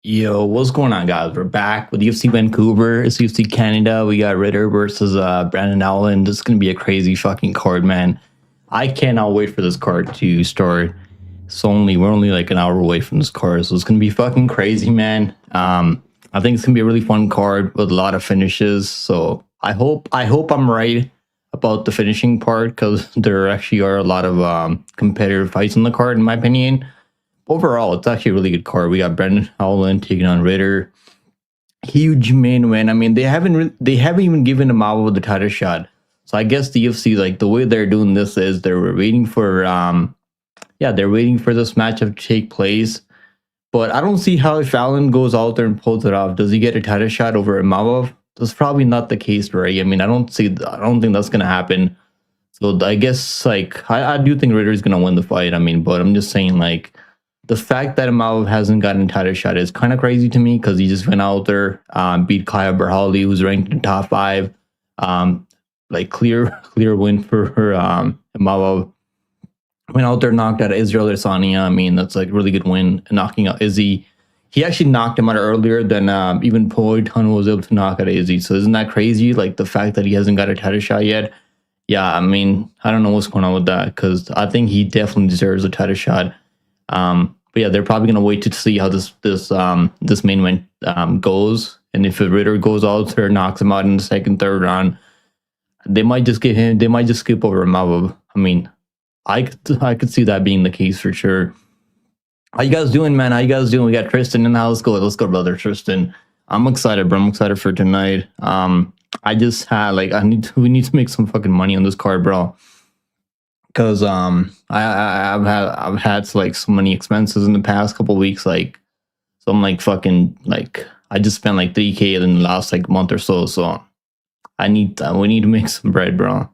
Yo, what's going on, guys? We're back with UFC Vancouver. It's UFC Canada. We got Ritter versus Brandon Allen. This is gonna be a crazy fucking card, man. I cannot wait for this card to start. We're only like an hour away from this card, so it's gonna be fucking crazy, man. I think it's gonna be a really fun card with a lot of finishes. So I hope I'm right about the finishing part because there actually are a lot of competitive fights in the card, in my opinion. Overall, it's actually a really good card. We got Brendan Howland taking on Ritter. Huge main win. I mean, they haven't even given him out the title shot. So I guess the UFC, like the way they're doing this is they're waiting for they're waiting for this matchup to take place. But I don't see how if Allen goes out there and pulls it off, does he get a title shot over Imavov? That's probably not the case, right? I mean, I don't think that's gonna happen. So I guess like I do think Ritter is gonna win the fight. I mean, but I'm just saying like the fact that Imavov hasn't gotten a title shot is kind of crazy to me because he just went out there, beat Kaya Berhali, who's ranked in top five. Like clear win for her. Imavov went out there, knocked out Israel Adesanya. I mean, that's like a really good win, knocking out Izzy. He actually knocked him out earlier than even Poirier was able to knock out Izzy. So isn't that crazy? Like the fact that he hasn't got a title shot yet. Yeah, I mean, I don't know what's going on with that because I think he definitely deserves a title shot. But yeah, they're probably gonna wait to see how this main event goes, and if Ritter goes out there, knocks him out in the second, third round, they might just give him. They might just skip over Imavov. I mean, I could see that being the case for sure. How you guys doing, man? How you guys doing? We got Tristan in the house. Let's go, brother Tristan. I'm excited, bro. I'm excited for tonight. I just had like we need to make some fucking money on this card, bro. Because I've had like so many expenses in the past couple weeks, like so I'm like fucking like I just spent like 3K in the last like month or so. So we need to make some bread, bro.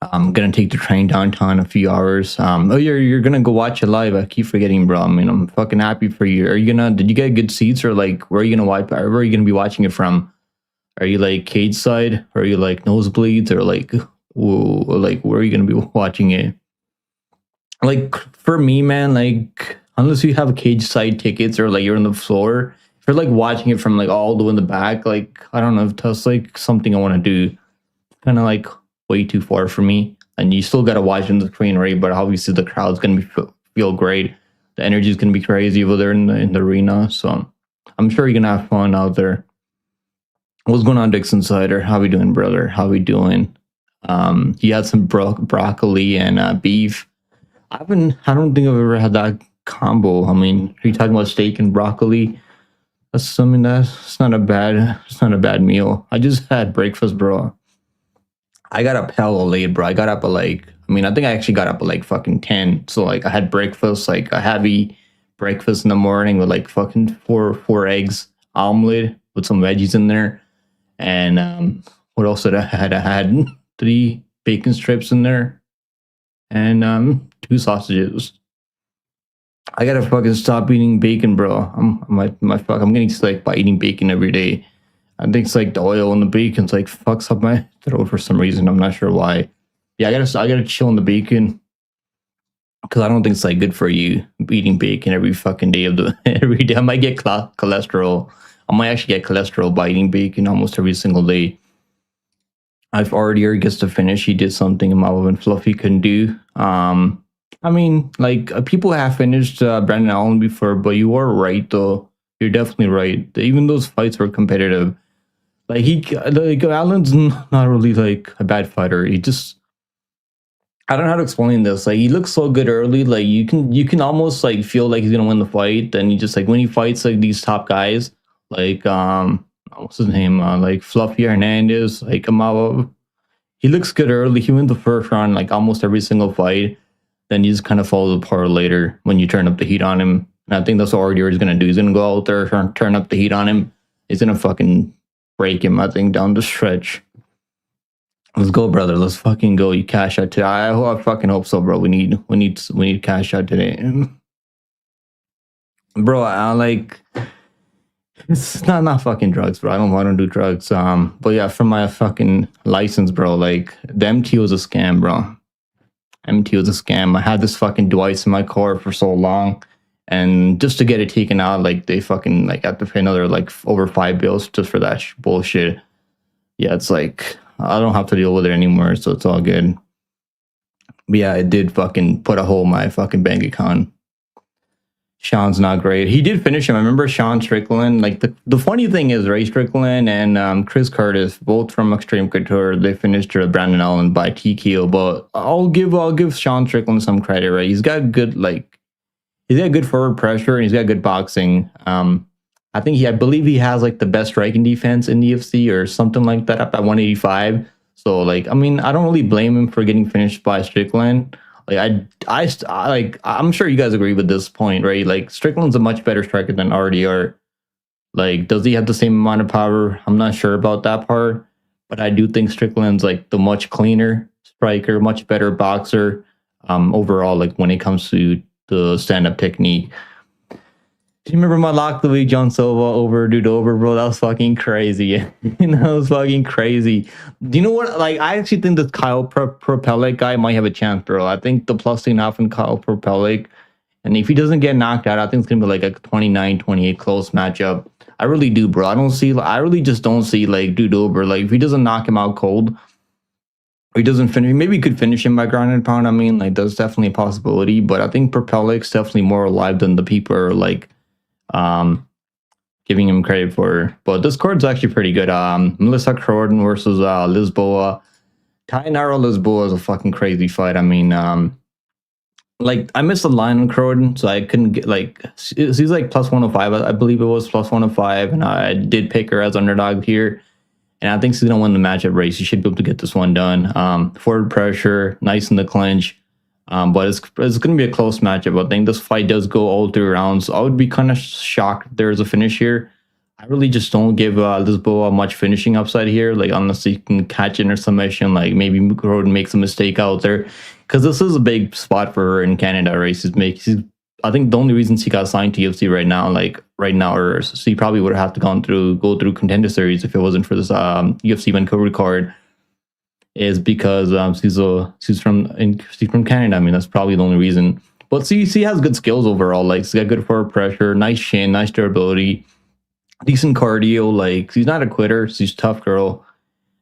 I'm gonna take the train downtown in a few hours. Oh, you're gonna go watch it live. I keep forgetting, bro. I mean, I'm fucking happy for you. Did you get good seats or like where are you gonna be watching it from? Are you like cage side? Or are you like nosebleeds or like? Whoa, like where are you gonna be watching it? Like for me, man, like unless you have cage side tickets or like you're on the floor, if you're like watching it from like all the way in the back, like I don't know if that's like something I want to do. Kind of like way too far for me. And you still gotta watch on the screen, right? But obviously the crowd's gonna feel great. The energy is gonna be crazy over there in the arena. So I'm sure you're gonna have fun out there. What's going on, Dixon Sider? How we doing, brother? How we doing? You had some broccoli and beef. I don't think I've ever had that combo. I mean, are you talking about steak and broccoli? That's it's not a bad meal. I just had breakfast, bro. I got up hella late, bro. I got up at like, I mean, I think I actually got up at like fucking 10. So like I had breakfast, like a heavy breakfast in the morning with like fucking four eggs, omelet with some veggies in there. And what else did I had? I had 3 bacon strips in there and 2 sausages. I gotta fucking stop eating bacon, bro. I'm getting sick by eating bacon every day. I think it's like the oil in the bacon's like fucks up my throat for some reason. I'm not sure why. Yeah, I gotta chill on the bacon because I don't think it's like good for you eating bacon every fucking day of the every day. I might get cholesterol. I might actually get cholesterol by eating bacon almost every single day. I've already gets to finish. He did something Imavov and Fluffy couldn't do. I mean, like people have finished Brandon Allen before, but you are right though. You're definitely right. Even those fights were competitive. Like Allen's not really like a bad fighter. He just I don't know how to explain this. Like he looks so good early. Like you can almost like feel like he's gonna win the fight. And he just like when he fights like these top guys, like what's his name? Like Fluffy Hernandez, like Imavov. He looks good early. He wins the first round like almost every single fight. Then he just kind of falls apart later when you turn up the heat on him. And I think that's what RDR is gonna do. He's gonna go out there, turn up the heat on him. He's gonna fucking break him, I think, down the stretch. Let's go, brother. Let's fucking go. You cash out today. I fucking hope so, bro. We need cash out today. Bro, I like it's not fucking drugs, bro. I don't do drugs. But yeah, from my fucking license, bro, like the MT was a scam, bro. MT was a scam. I had this fucking device in my car for so long. and just to get it taken out, like they fucking like have to pay another like over $5 bills just for that bullshit. Yeah, it's like I don't have to deal with it anymore, so it's all good. But yeah, it did fucking put a hole in my fucking bank account. Sean's not great. He did finish him. I remember Sean Strickland. Like the funny thing is, Ray Strickland and Chris Curtis, both from Extreme Couture, they finished Brandon Allen by TKO. But I'll give Sean Strickland some credit. Right, he's got good he's got good forward pressure and he's got good boxing. I believe he has like the best striking defense in the UFC or something like that up at 185. So like, I mean, I don't really blame him for getting finished by Strickland. Like I'm sure you guys agree with this point, right? Like Strickland's a much better striker than RDR. Like, does he have the same amount of power? I'm not sure about that part, but I do think Strickland's like the much cleaner striker, much better boxer. Overall, like when it comes to the stand-up technique. Do you remember my lock the week John Silva over Dudover, bro? That was fucking crazy. That was fucking crazy. Do you know what? Like, I actually think this Kyle Propelic guy might have a chance, bro. I think the +2.5 in Kyle Propelic. And if he doesn't get knocked out, I think it's going to be like a 29-28 close matchup. I really do, bro. I really just don't see like Dudover. Like, if he doesn't knock him out cold, or he doesn't finish, maybe he could finish him by ground and pound. I mean, like, that's definitely a possibility. But I think Propelic's definitely more alive than the people are like, giving him credit for. But this card's actually pretty good. Melissa Croydon versus Lisboa. Tainara Lisboa is a fucking crazy fight. I mean, like I missed the line on Croydon, so I couldn't get like she's like +105. I believe it was +105, and I did pick her as underdog here. And I think she's gonna win the matchup race. She should be able to get this one done. Forward pressure, nice in the clinch. But it's going to be a close matchup. I think this fight does go all 3 rounds. I would be kind of shocked if there's a finish here. I really just don't give Lisboa much finishing upside here. Like, unless he can catch in or submission, like maybe Croydon makes a mistake out there. Because this is a big spot for her in Canada, right? I think the only reason she got signed to UFC right now, or she probably would have to go through Contender Series if it wasn't for this UFC Vancouver card, is because she's from Canada. I mean, that's probably the only reason. But she has good skills overall. Like, she's got good forward pressure, nice chin, nice durability, decent cardio. Like, she's not a quitter. She's a tough girl.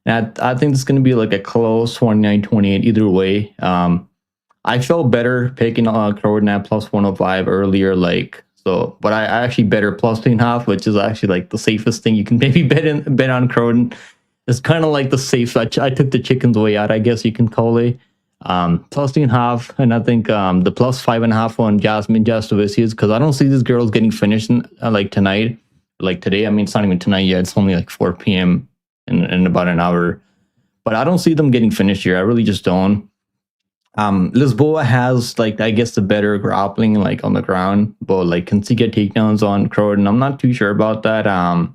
And I think it's going to be like a close 29-28 either way. I felt better picking Croydon at +105 earlier. But I actually bet her +2.5, which is actually like the safest thing you can maybe bet on Croydon. It's kind of like the safe. I took the chickens way out, I guess you can call it. +2.5, and I think the +5.5 on Jasmine Jastovicius, because I don't see these girls getting finished like tonight, like today. I mean, it's not even tonight yet. It's only like 4 p.m. in about an hour. But I don't see them getting finished here. I really just don't. Lisboa has like, I guess, the better grappling like on the ground, but like can she get takedowns on Croydon? I'm not too sure about that. I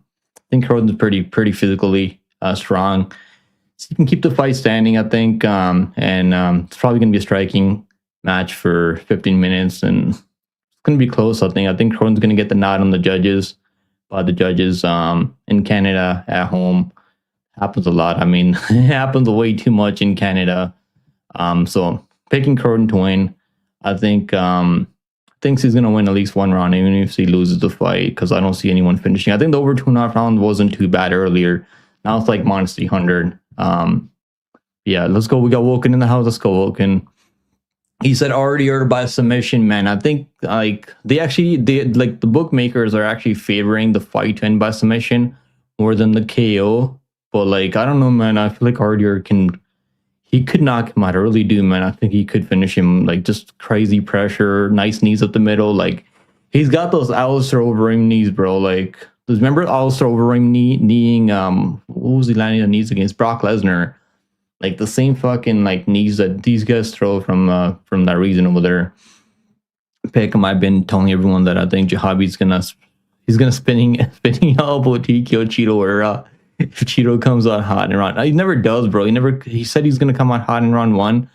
think Croydon's pretty physically strong. So you can keep the fight standing, I think, and it's probably going to be a striking match for 15 minutes, and it's going to be close. I think Croydon's going to get the nod on the judges, by the judges in Canada at home. Happens a lot. I mean, it happens way too much in Canada. So picking Croydon to win, I think she's going to win at least one round, even if she loses the fight, because I don't see anyone finishing. I think the over 2.5 round wasn't too bad earlier. Now it's like minus 300. Yeah, let's go. We got Woken in the house. Let's go, Woken. He said already or by submission, man. I think like the bookmakers are actually favoring the fight to end by submission more than the KO. But like, I don't know, man. I feel like Hardier he could knock him out. I really do, man. I think he could finish him. Like, just crazy pressure, nice knees up the middle. Like, he's got those Alistair Overeem knees, bro. Like, remember Alistair Overeem kneeing, what was he landing on knees against? Brock Lesnar. Like, the same fucking, like, knees that these guys throw from that region over there. Pick him. I've been telling everyone that I think Jahabi's gonna spinning elbow TKO Cheeto or if Cheeto comes out hot in round. He never does, bro. He said he's gonna come out hot in round 1.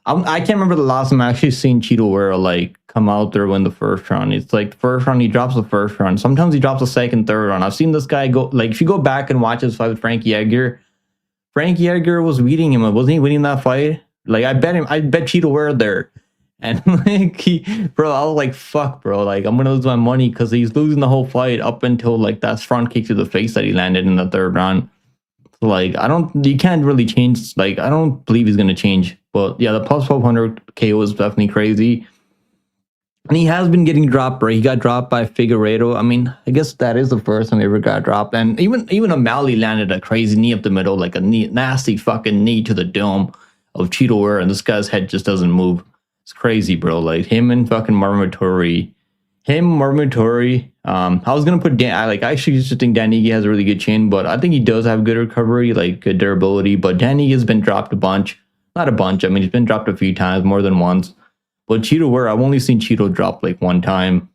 I can't remember the last time I actually seen Cheeto Vera like come out there win the first round. It's like the first round he drops the first round. Sometimes he drops the second, third round. I've seen this guy go, like, if you go back and watch his fight with Frankie Edgar was beating him. Wasn't he winning that fight? Like, I bet Cheeto Vera there. And like bro, I was like, fuck, bro, like I'm gonna lose my money because he's losing the whole fight up until like that front kick to the face that he landed in the third round. So, like you can't really change. Like I don't believe he's gonna change. But yeah, the plus 1200 KO is definitely crazy. And he has been getting dropped, bro. He got dropped by Figueiredo. I mean, I guess that is the first time he ever got dropped. And even O'Malley landed a crazy knee up the middle, like a nasty fucking knee to the dome of Cheeto Ware, and this guy's head just doesn't move. It's crazy, bro. Like him and fucking Marmatori. I was gonna put Dan. I actually just think Dan Ige has a really good chin, but I think he does have good recovery, like good durability. But Dan Ige has been dropped a bunch, not a bunch. I mean, he's been dropped a few times, more than once. But Cheeto Ware, I've only seen Cheeto drop like one time.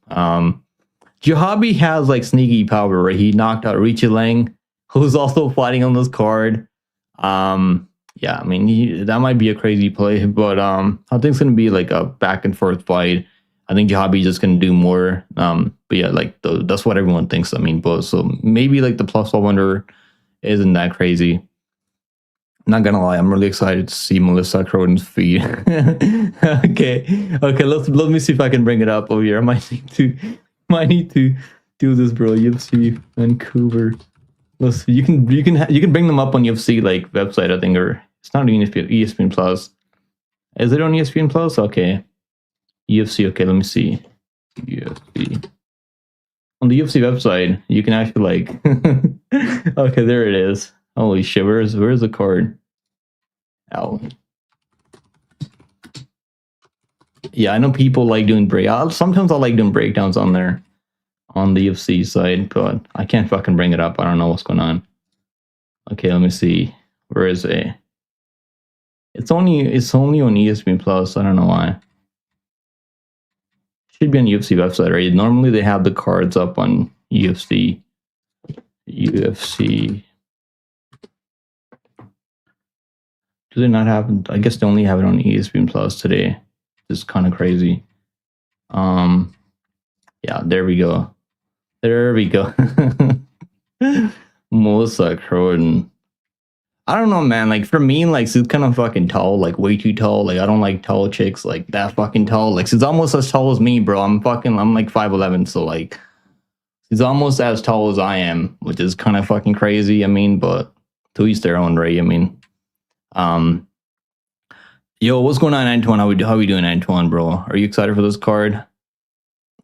Jahabi has like sneaky power, right? He knocked out Richie Lang, who's also fighting on this card. Yeah, I mean, that might be a crazy play, but I think it's gonna be like a back and forth fight. I think Jahabi just gonna do more. But yeah, like that's what everyone thinks. I mean, but so maybe like the plus 1200 isn't that crazy. Not gonna lie, I'm really excited to see Melissa Croden's feed. okay. Let me see if I can bring it up over here. I might need to do this, bro. UFC Vancouver. Let's see. You can bring them up on UFC like website, I think, or it's not on ESPN Plus. Is it on ESPN Plus? Okay. UFC. Okay, let me see. UFC. On the UFC website, you can actually like. Okay, there it is. Holy shit! Where's the card? Oh. Yeah, I know people like doing sometimes I like doing breakdowns on there, on the UFC side, but I can't fucking bring it up. I don't know what's going on. Okay, let me see. Where is it? It's only on ESPN Plus. I don't know why. Should be on UFC website, right? Normally they have the cards up on UFC. Do they not have? I guess they only have it on ESPN Plus today. This is kind of crazy. Yeah, there we go. Melissa Croden. I don't know, man. Like for me, like she's kind of fucking tall, like way too tall. Like I don't like tall chicks like that fucking tall. Like she's almost as tall as me, bro. I'm like 5'11", so like she's almost as tall as I am, which is kind of fucking crazy. I mean, but to each their own, right? I mean, yo, what's going on, Antoine? How we doing, Antoine, bro? Are you excited for this card?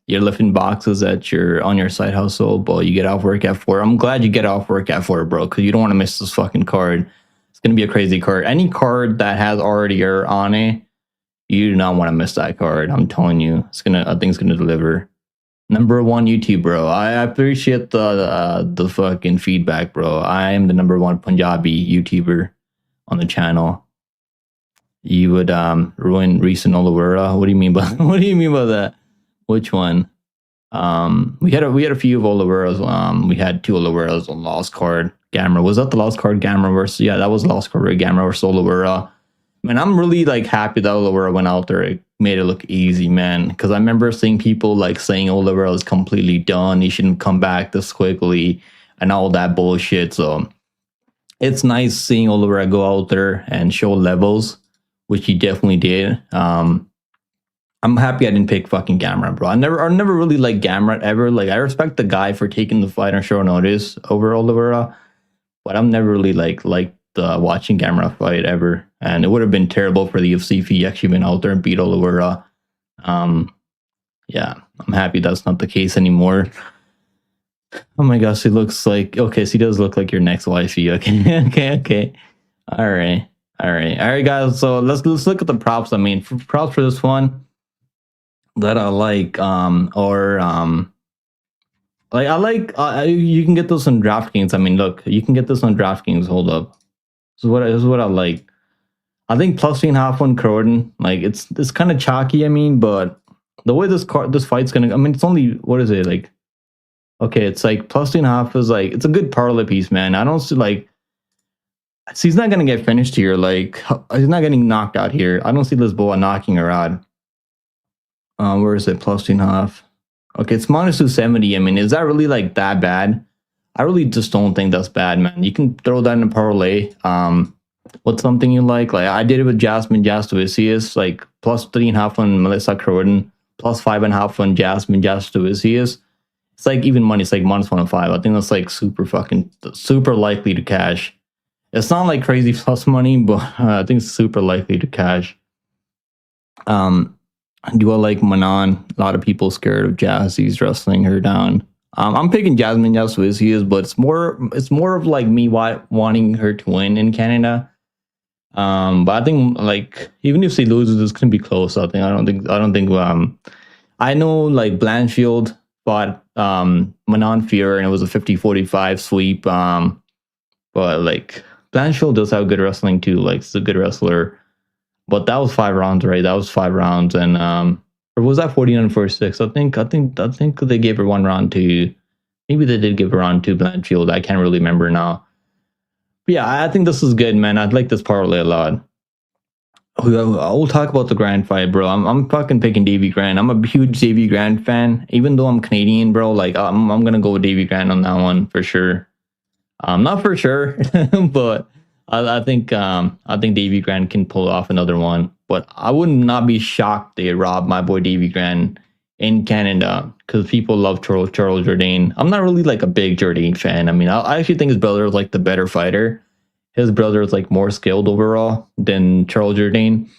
You're lifting boxes on your side hustle, but you get off work at 4. I'm glad you get off work at 4, bro, because you don't want to miss this fucking card. It's gonna be a crazy card. Any card that has already on it, you do not want to miss that card. I'm telling you, I think it's gonna deliver. Number 1 YouTube, bro. I appreciate the fucking feedback, bro. I am the number 1 Punjabi YouTuber on the channel. You would ruin Reese and Oliveira. What do you mean by that? Which one? We had a few of Oliveira's. We had 2 Oliveira's on Lost Card. Gamera. Was that the Lost Card Gamera versus? Yeah, that was Lost Card Gamera versus Oliveira. Man, I'm really like happy that Oliveira went out there. It made it look easy, man. Because I remember seeing people like saying Oliveira is completely done. He shouldn't come back this quickly and all that bullshit. So it's nice seeing Oliveira go out there and show levels, which he definitely did. I'm happy I didn't pick fucking Gamera, bro. I never really liked Gamera ever. Like I respect the guy for taking the fight on short notice over Oliveira, but I'm never really liked watching Gamera fight ever. And it would have been terrible for the UFC if he actually went out there and beat Oliveira. Yeah, I'm happy that's not the case anymore. Oh my gosh, he looks like okay. So he does look like your next wifey. Okay, okay. All right, guys. So let's look at the props. I mean, props for this one that I like, you can get this on DraftKings. I mean, look, you can get this on DraftKings. Hold up, this is what I like. I think plus 3.5 on Croden. Like it's kind of chalky. I mean, but the way this fight's gonna. I mean, it's only what is it like? Okay, it's like plus 3.5 is like it's a good parlay piece, man. I don't see like. See, he's not gonna get finished here. Like he's not getting knocked out here. I don't see Lisboa knocking her out. Where is it? Plus 2.5. Okay, it's minus 270. I mean, is that really like that bad? I really just don't think that's bad, man. You can throw that in a parlay. What's something you like? Like I did it with Jasmine Jastovicius, like plus 3.5 on Melissa Croydon, plus 5.5 on Jasmine Jastovicius. It's like even money. It's like -105. I think that's like super likely to cash. It's not like crazy plus money, but I think it's super likely to cash. Do I like Manon? A lot of people scared of Jazzy's wrestling her down. I'm picking Jasmine Jasovicius, but it's more of like me wanting her to win in Canada. But I think like even if she loses, it's gonna be close. I don't think. I know like Blanchfield fought Manon Fear and it was a 50-45 sweep. But like Blanchfield does have good wrestling too. Like she's a good wrestler. But that was 5 rounds, right? That was 5 rounds, and or was that 49-46? I think they gave her 1 round to. Maybe they did give her round to Blanchfield. I can't really remember now. But yeah, I think this is good, man. I'd like this parlay a lot. We'll talk about the Grant fight, bro. I'm fucking picking Davy Grant. I'm a huge Davy Grant fan, even though I'm Canadian, bro. Like I'm gonna go with Davy Grant on that one for sure. Not for sure, but I think Davy Grant can pull off another one. But I would not be shocked they rob my boy Davy Grant in Canada because people love Charles Jourdain. I'm not really like a big Jourdain fan. I mean, I actually think his brother is like the better fighter. His brother is like more skilled overall than Charles Jourdain.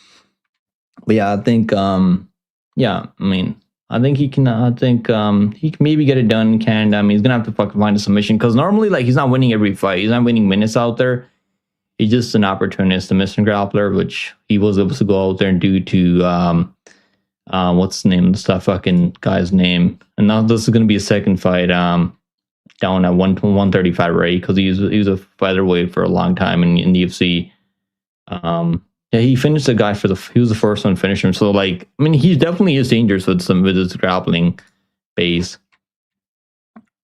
But yeah, I think yeah, I mean, I think he can. I think he can maybe get it done in Canada. I mean, he's gonna have to fucking find a submission because normally, like, he's not winning every fight. He's not winning minutes out there. He's just an opportunist, a mission grappler, which he was able to go out there and do to what's the name? What's that fucking guy's name? And now this is gonna be a second fight down at 135, right? Because he was a featherweight for a long time in the UFC. Yeah, he finished the guy he was the first one to finish him. So like, I mean, he definitely is dangerous with his grappling base.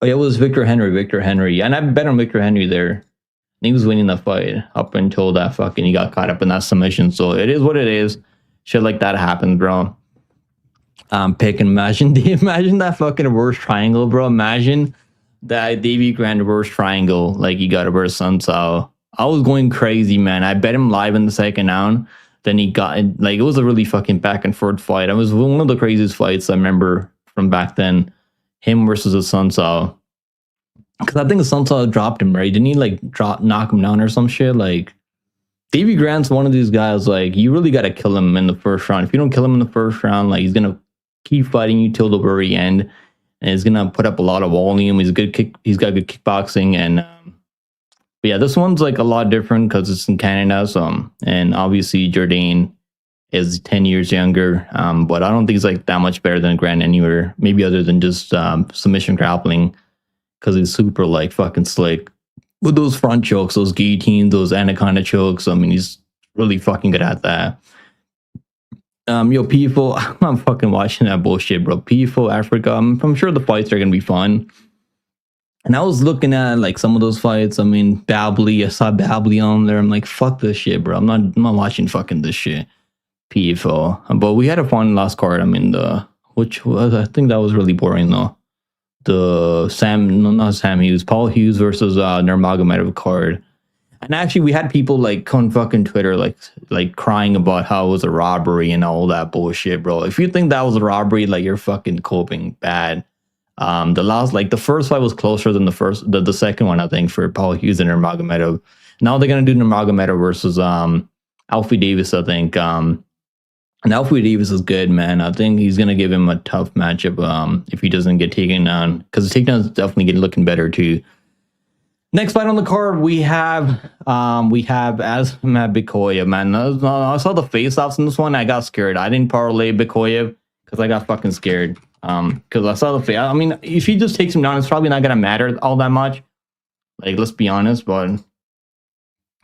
Oh yeah, it was Victor Henry, and I bet on Victor Henry there. And he was winning the fight up until that fucking he got caught up in that submission. So it is what it is. Shit like that happens, bro. Imagine that fucking reverse triangle, bro. Imagine that Davy Grant reverse triangle, like you got a reverse Sunsao. I was going crazy, man. I bet him live in the second round. Then he got like it was a really fucking back and forth fight. It was one of the craziest fights I remember from back then. Him versus a Sunsao. Because I think the Sunsao dropped him, right? Didn't he like knock him down or some shit? Like Davy Grant's one of these guys. Like you really got to kill him in the first round. If you don't kill him in the first round, like he's gonna keep fighting you till the very end, and he's gonna put up a lot of volume. He's got good kickboxing, and but yeah, this one's like a lot different because it's in Canada. So and obviously Jourdain is 10 years younger, but I don't think he's like that much better than Grant anywhere. Maybe other than just submission grappling, because he's super like fucking slick with those front chokes, those guillotines, those anaconda chokes. I mean, he's really fucking good at that. Yo, PFO, I'm fucking watching that bullshit, bro. PFO Africa. I'm sure the fights are gonna be fun. And I was looking at like some of those fights. I mean, Babley. I saw Babley on there. I'm like, fuck this shit, bro. I'm not watching fucking this shit. PFO. But we had a fun last card. I mean, I think that was really boring though. Not Sam Hughes, Paul Hughes versus Nurmagomedov card. And actually, we had people like on fucking Twitter like crying about how it was a robbery and all that bullshit, bro. If you think that was a robbery, like you're fucking coping bad. The first fight was closer than the second one, I think, for Paul Hughes and Nurmagomedov. Now they're gonna do Nurmagomedov versus Alfie Davis, I think. And Alfie Davis is good, man. I think he's gonna give him a tough matchup if he doesn't get taken down, because the takedown is definitely looking better too. Next fight on the card, we have Asmat Bikoyev, man. I saw the face-offs in this one. I got scared. I didn't parlay Bikoyev because I got fucking scared. Because I saw the face. I mean, if he just takes him down, it's probably not gonna matter all that much. Like, let's be honest. But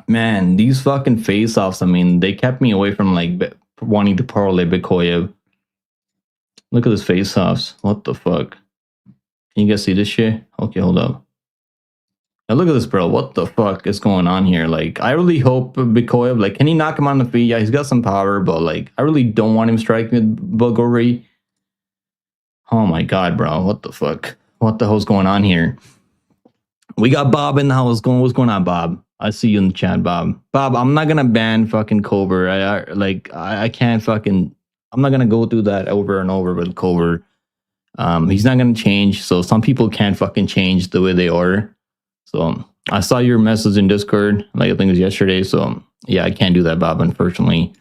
man, these fucking face-offs. I mean, they kept me away from like wanting to parlay Bikoyev. Look at this face-offs. What the fuck? Can you guys see this shit? Okay, hold up. Now look at this, bro. What the fuck is going on here? Like, I really hope Bikoyev, like, can he knock him on the feet? Yeah, he's got some power, but like, I really don't want him striking with Bugori. Oh my god, bro. What the fuck? What the hell's going on here? We got Bob in the house. What's going on, Bob? I see you in the chat, Bob. Bob, I'm not gonna ban fucking Cobra. I can't fucking. I'm not gonna go through that over and over with Cobra. He's not gonna change. So some people can't fucking change the way they are. So I saw your message in Discord, like I think it was yesterday. So yeah, I can't do that, Bob. Unfortunately,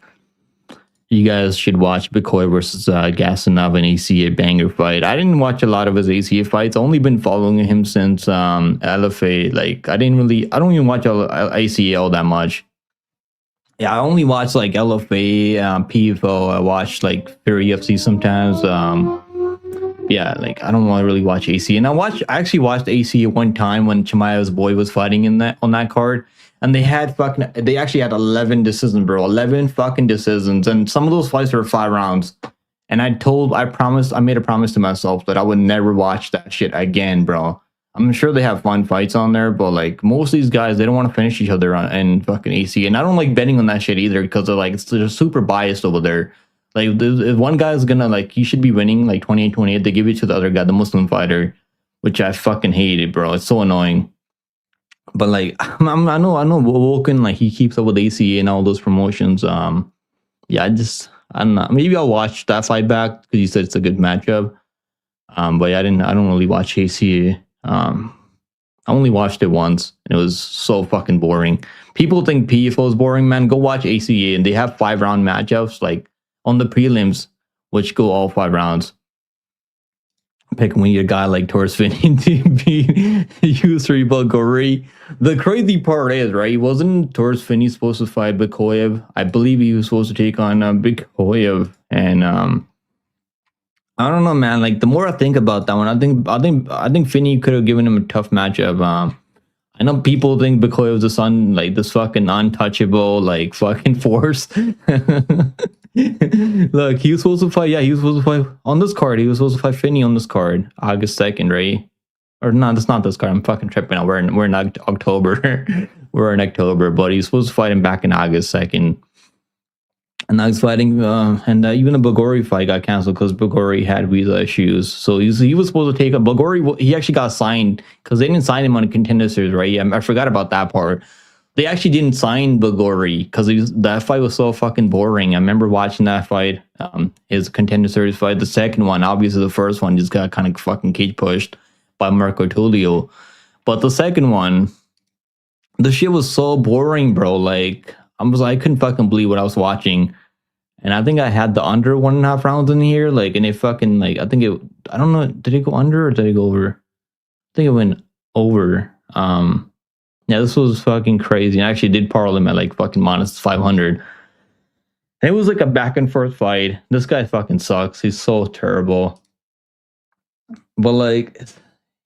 you guys should watch Bikoy versus Gasanov and ACA banger fight. I didn't watch a lot of his ACA fights. Only been following him since LFA. Like I don't even watch ACA all that much. Yeah, I only watch like LFA, PFO. I watch like Fury UFC sometimes. Yeah, like I don't want to really watch AC. And I actually watched AC at one time when Chimaev's boy was fighting in that on that card, and they actually had 11 decisions, bro. 11 fucking decisions, and some of those fights were 5 rounds. And I made a promise to myself that I would never watch that shit again, bro. I'm sure they have fun fights on there, but like most of these guys, they don't want to finish each other in fucking AC. And I don't like betting on that shit either because they're super biased over there. Like, if one guy's gonna, like, he should be winning, like, 28-28, they give it to the other guy, the Muslim fighter, which I fucking hated, bro. It's so annoying. But, like, I know Woken, like, he keeps up with ACA and all those promotions. Yeah, I don't know. Maybe I'll watch that fight back because you said it's a good matchup. But yeah, I don't really watch ACA. I only watched it once, and it was so fucking boring. People think PFO is boring, man. Go watch ACA, and they have 5-round matchups, like, on the prelims, which go all 5 rounds. Pick when you a guy like Torres Finney to beat Yusri Bulgari. The crazy part is, right, wasn't Torres Finney supposed to fight Bikoyev? I believe he was supposed to take on Bikoyev, and I don't know, man. Like, the more I think about that one, I think Finney could have given him a tough matchup. I know people think Bikoyev was this fucking untouchable, like, fucking force. Look, he was supposed to fight. Yeah, he was supposed to fight on this card. He was supposed to fight Finney on this card, August 2nd, right? Or no, that's not this card. I'm fucking tripping out. We're in October. We're in October, but he's supposed to fight him back in August 2nd. And now he's fighting, even the Bulgari fight got canceled because Bulgari had visa issues. So he was supposed to take a Bulgari. He actually got signed because they didn't sign him on a contender series, right? I forgot about that part. They actually didn't sign Bulgari because that fight was so fucking boring. I remember watching that fight, his contender series fight. The second one, obviously the first one just got kind of fucking cage pushed by Marco Tullio. But the second one, the shit was so boring, bro. Like, I couldn't fucking believe what I was watching. And I think I had the under 1.5 rounds in here. Like, and it fucking, like, I don't know, did it go under or did it go over? I think it went over. Yeah, this was fucking crazy. I actually did parlay him at like fucking minus 500. And it was like a back and forth fight. This guy fucking sucks. He's so terrible. But like,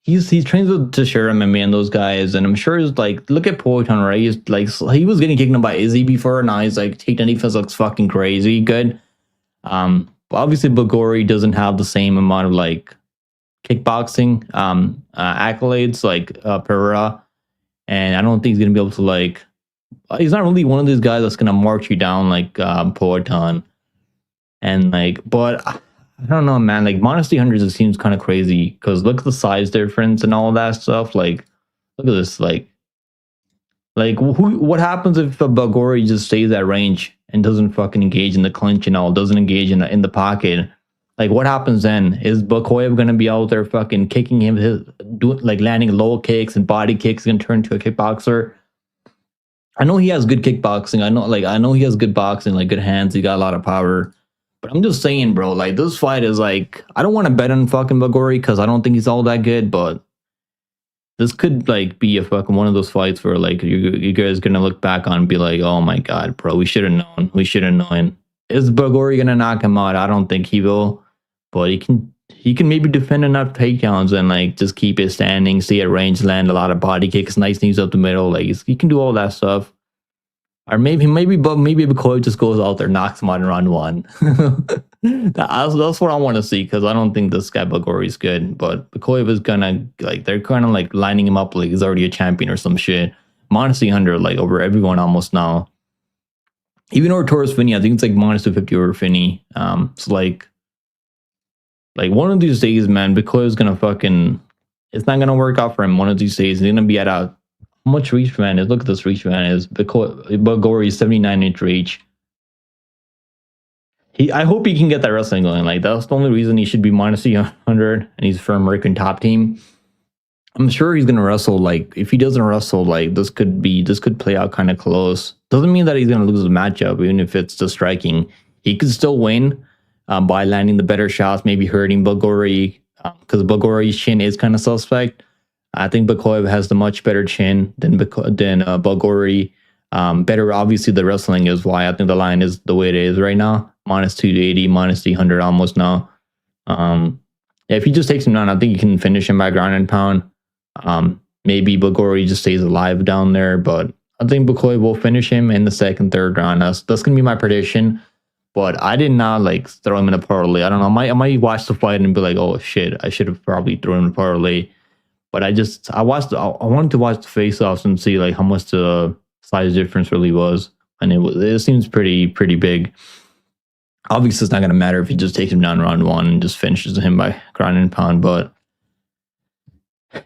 he trains with Tashira MMA and those guys, and I'm sure he's like, look at Poitin, right? He's like, he was getting kicked out by Izzy before. Now he's like, takedown defense looks fucking crazy good. But obviously Bulgari doesn't have the same amount of like kickboxing accolades like Pereira. And I don't think he's going to be able to, like, he's not really one of these guys that's going to march you down like Poitin. And, like, but I don't know, man. Like, minus 300 just seems kind of crazy because look at the size difference and all that stuff. Like, look at this. Like what happens if a Bulgari just stays at range and doesn't fucking engage in the clinch and all, doesn't engage in the pocket? Like, what happens then? Is Bikoyev going to be out there fucking kicking him, landing low kicks and body kicks, going to turn into a kickboxer? I know he has good kickboxing. I know he has good boxing, like good hands. He got a lot of power. But I'm just saying, bro, like, this fight is like, I don't want to bet on fucking Bulgari because I don't think he's all that good, but this could like be a fucking one of those fights where like you guys going to look back on and be like, oh my God, bro, we should have known. We should have known. Is Bulgari going to knock him out? I don't think he will. But he can maybe defend enough takedowns and like just keep it standing, stay at range, land a lot of body kicks, nice knees up the middle. Like, he can do all that stuff. Or maybe Bikoyev just goes out there, knocks him out in round 1. That's what I want to see because I don't think this guy Bulgari is good. But Bikoyev is gonna, like, they're kind of like lining him up like he's already a champion or some shit. Minus 300 like over everyone almost now. Even over Torres Finney, I think it's like minus 250 over Finney. So like one of these days, man, Bikoyev's gonna fucking, it's not gonna work out for him. One of these days, he's gonna be at a How much reach man is? Look at this reach man is. Bagori is 79-inch reach. I hope he can get that wrestling going. Like that's the only reason he should be minus 100, and he's for American Top Team. I'm sure he's gonna wrestle. Like if he doesn't wrestle, like this could play out kind of close. Doesn't mean that he's gonna lose the matchup, even if it's the striking. He could still win by landing the better shots, maybe hurting Bagori because Bagori's chin is kind of suspect. I think Bakoyev has the much better chin than Bagori. Better, obviously, the wrestling is why I think the line is the way it is right now. Minus 280, minus 300 almost now. Yeah, if he just takes him down, I think you can finish him by ground and pound. Maybe Bagori just stays alive down there, but I think Bakoyev will finish him in the second, third round. That's going to be my prediction. But I did not like throw him in a parlay. I don't know. I might watch the fight and be like, oh shit, I should have probably thrown him in a parlay. But I wanted to watch the face-offs and see like how much the size difference really was, and it seems pretty big. Obviously, it's not going to matter if he just takes him down round one and just finishes him by ground and pound. But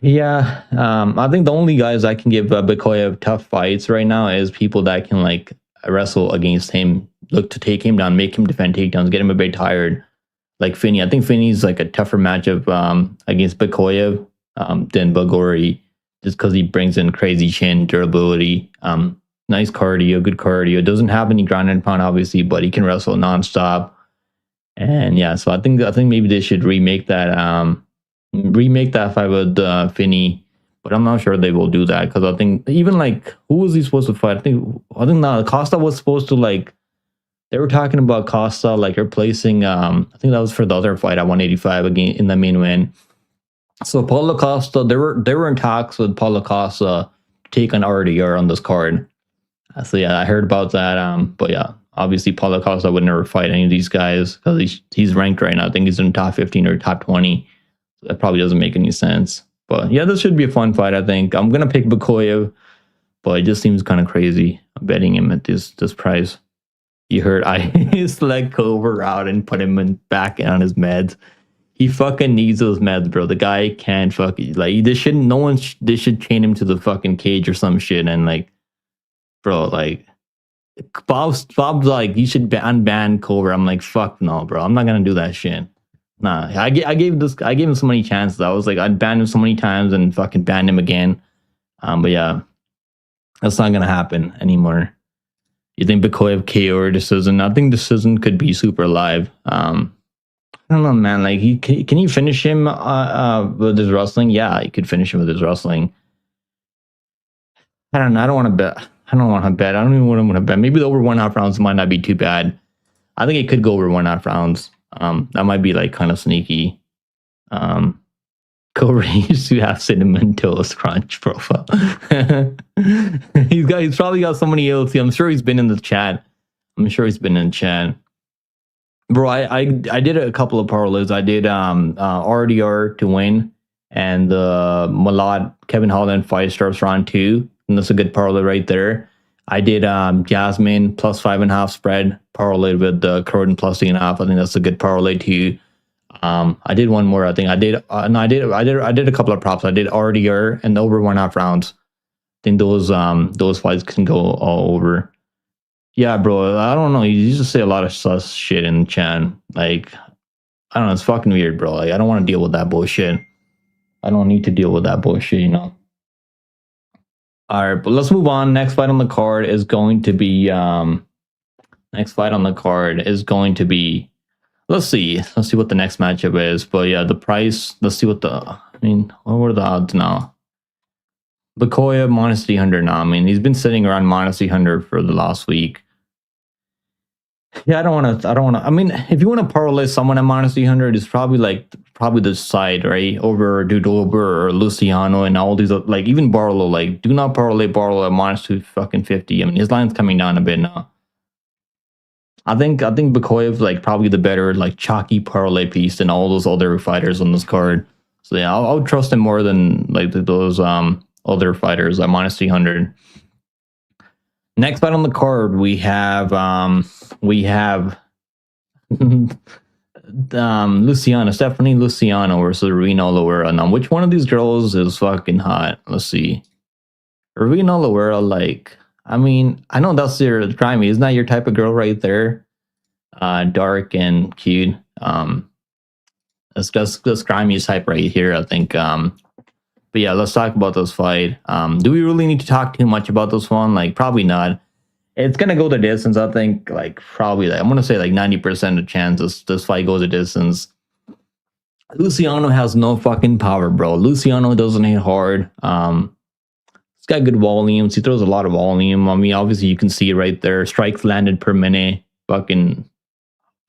yeah, I think the only guys I can give Bakoyev tough fights right now is people that can like wrestle against him, look to take him down, make him defend takedowns, get him a bit tired. Like Finney, I think Finney's like a tougher matchup against Bakoyev than Bagori, just because he brings in crazy chin, durability, nice cardio, good cardio. Doesn't have any ground and pound, obviously, but he can wrestle nonstop. And yeah, so I think maybe they should remake that fight with Finney, but I'm not sure they will do that because I think even like who was he supposed to fight? I think Costa was supposed to like. They were talking about Costa like replacing. I think that was for the other fight at 185 again in the main win. So Paulo Costa, they were in talks with Paulo Costa to take on RDR on this card. So yeah, I heard about that. But yeah, obviously Paulo Costa would never fight any of these guys because he's ranked right now. I think he's in top 15 or top 20. So that probably doesn't make any sense. But yeah, this should be a fun fight. I think I'm gonna pick Bakoyev, but it just seems kind of crazy betting him at this price. You heard I select Cobra out and put him back on his meds. He fucking needs those meds, bro. The guy can't fucking like they should chain him to the fucking cage or some shit and like, bro, like Bob's like you should unban Cobra. I'm like fuck no, bro. I'm not gonna do that shit. Nah, I gave him so many chances. I was like I'd ban him so many times and fucking ban him again. But yeah, that's not gonna happen anymore. You think Bakoyev KO or decision? I think decision could be super live. I don't know, man. Like, can you finish him with his wrestling? Yeah, you could finish him with his wrestling. I don't know. I don't want to bet. I don't want to bet. I don't even want to bet. Maybe the over 1.5 rounds might not be too bad. I think it could go over 1.5 rounds. That might be like kind of sneaky. Cobra used to have cinnamon toast crunch profile. He's probably got so many ALT. I'm sure he's been in the chat. Bro, I did a couple of parlays. I did RDR to win and the Malad Kevin Holland fight starts round 2. And that's a good parlay right there. I did Jasmine plus 5.5 spread parlay with the Croydon plus 3.5. I think that's a good parlay too. I did one more. I think I did. I did a couple of props. I did RDR and over 1.5 rounds. I think those fights can go all over. Yeah, bro. I don't know. You just say a lot of sus shit in the chat. Like, I don't know. It's fucking weird, bro. Like, I don't want to deal with that bullshit. I don't need to deal with that bullshit, you know. All right, but let's move on. Next fight on the card is going to be. Let's see what the next matchup is. But yeah, the price. Let's see what were the odds now? Bakoyev minus 300 now. I mean, he's been sitting around minus 300 for the last week. Yeah, I don't want to. I mean, if you want to parlay someone at minus 300, it's probably the side, right? Over Dudober or Luciano and all these, like even Barlow. Like, do not parlay Barlow at minus 250. I mean, his line's coming down a bit now. I think Bakoyev like probably the better like chalky parlay piece than all those other fighters on this card. So yeah, I would trust him more than like those other fighters at minus 300. Next fight on the card, we have Stephanie Luciano versus Reno Loera. Now, which one of these girls is fucking hot? Let's see. Rowena Lawera, like, I mean, I know that's your grimy. Isn't that your type of girl right there? Dark and cute. That's just grimy type right here, I think. But yeah, let's talk about this fight. Do we really need to talk too much about this one? Like, probably not. It's gonna go the distance, I think. Like, probably, like, I'm gonna say like 90% of chance this fight goes the distance. Luciano has no fucking power, bro. Luciano doesn't hit hard. He's got good volumes. He throws a lot of volume. I mean, obviously you can see it right there. Strikes landed per minute. Fucking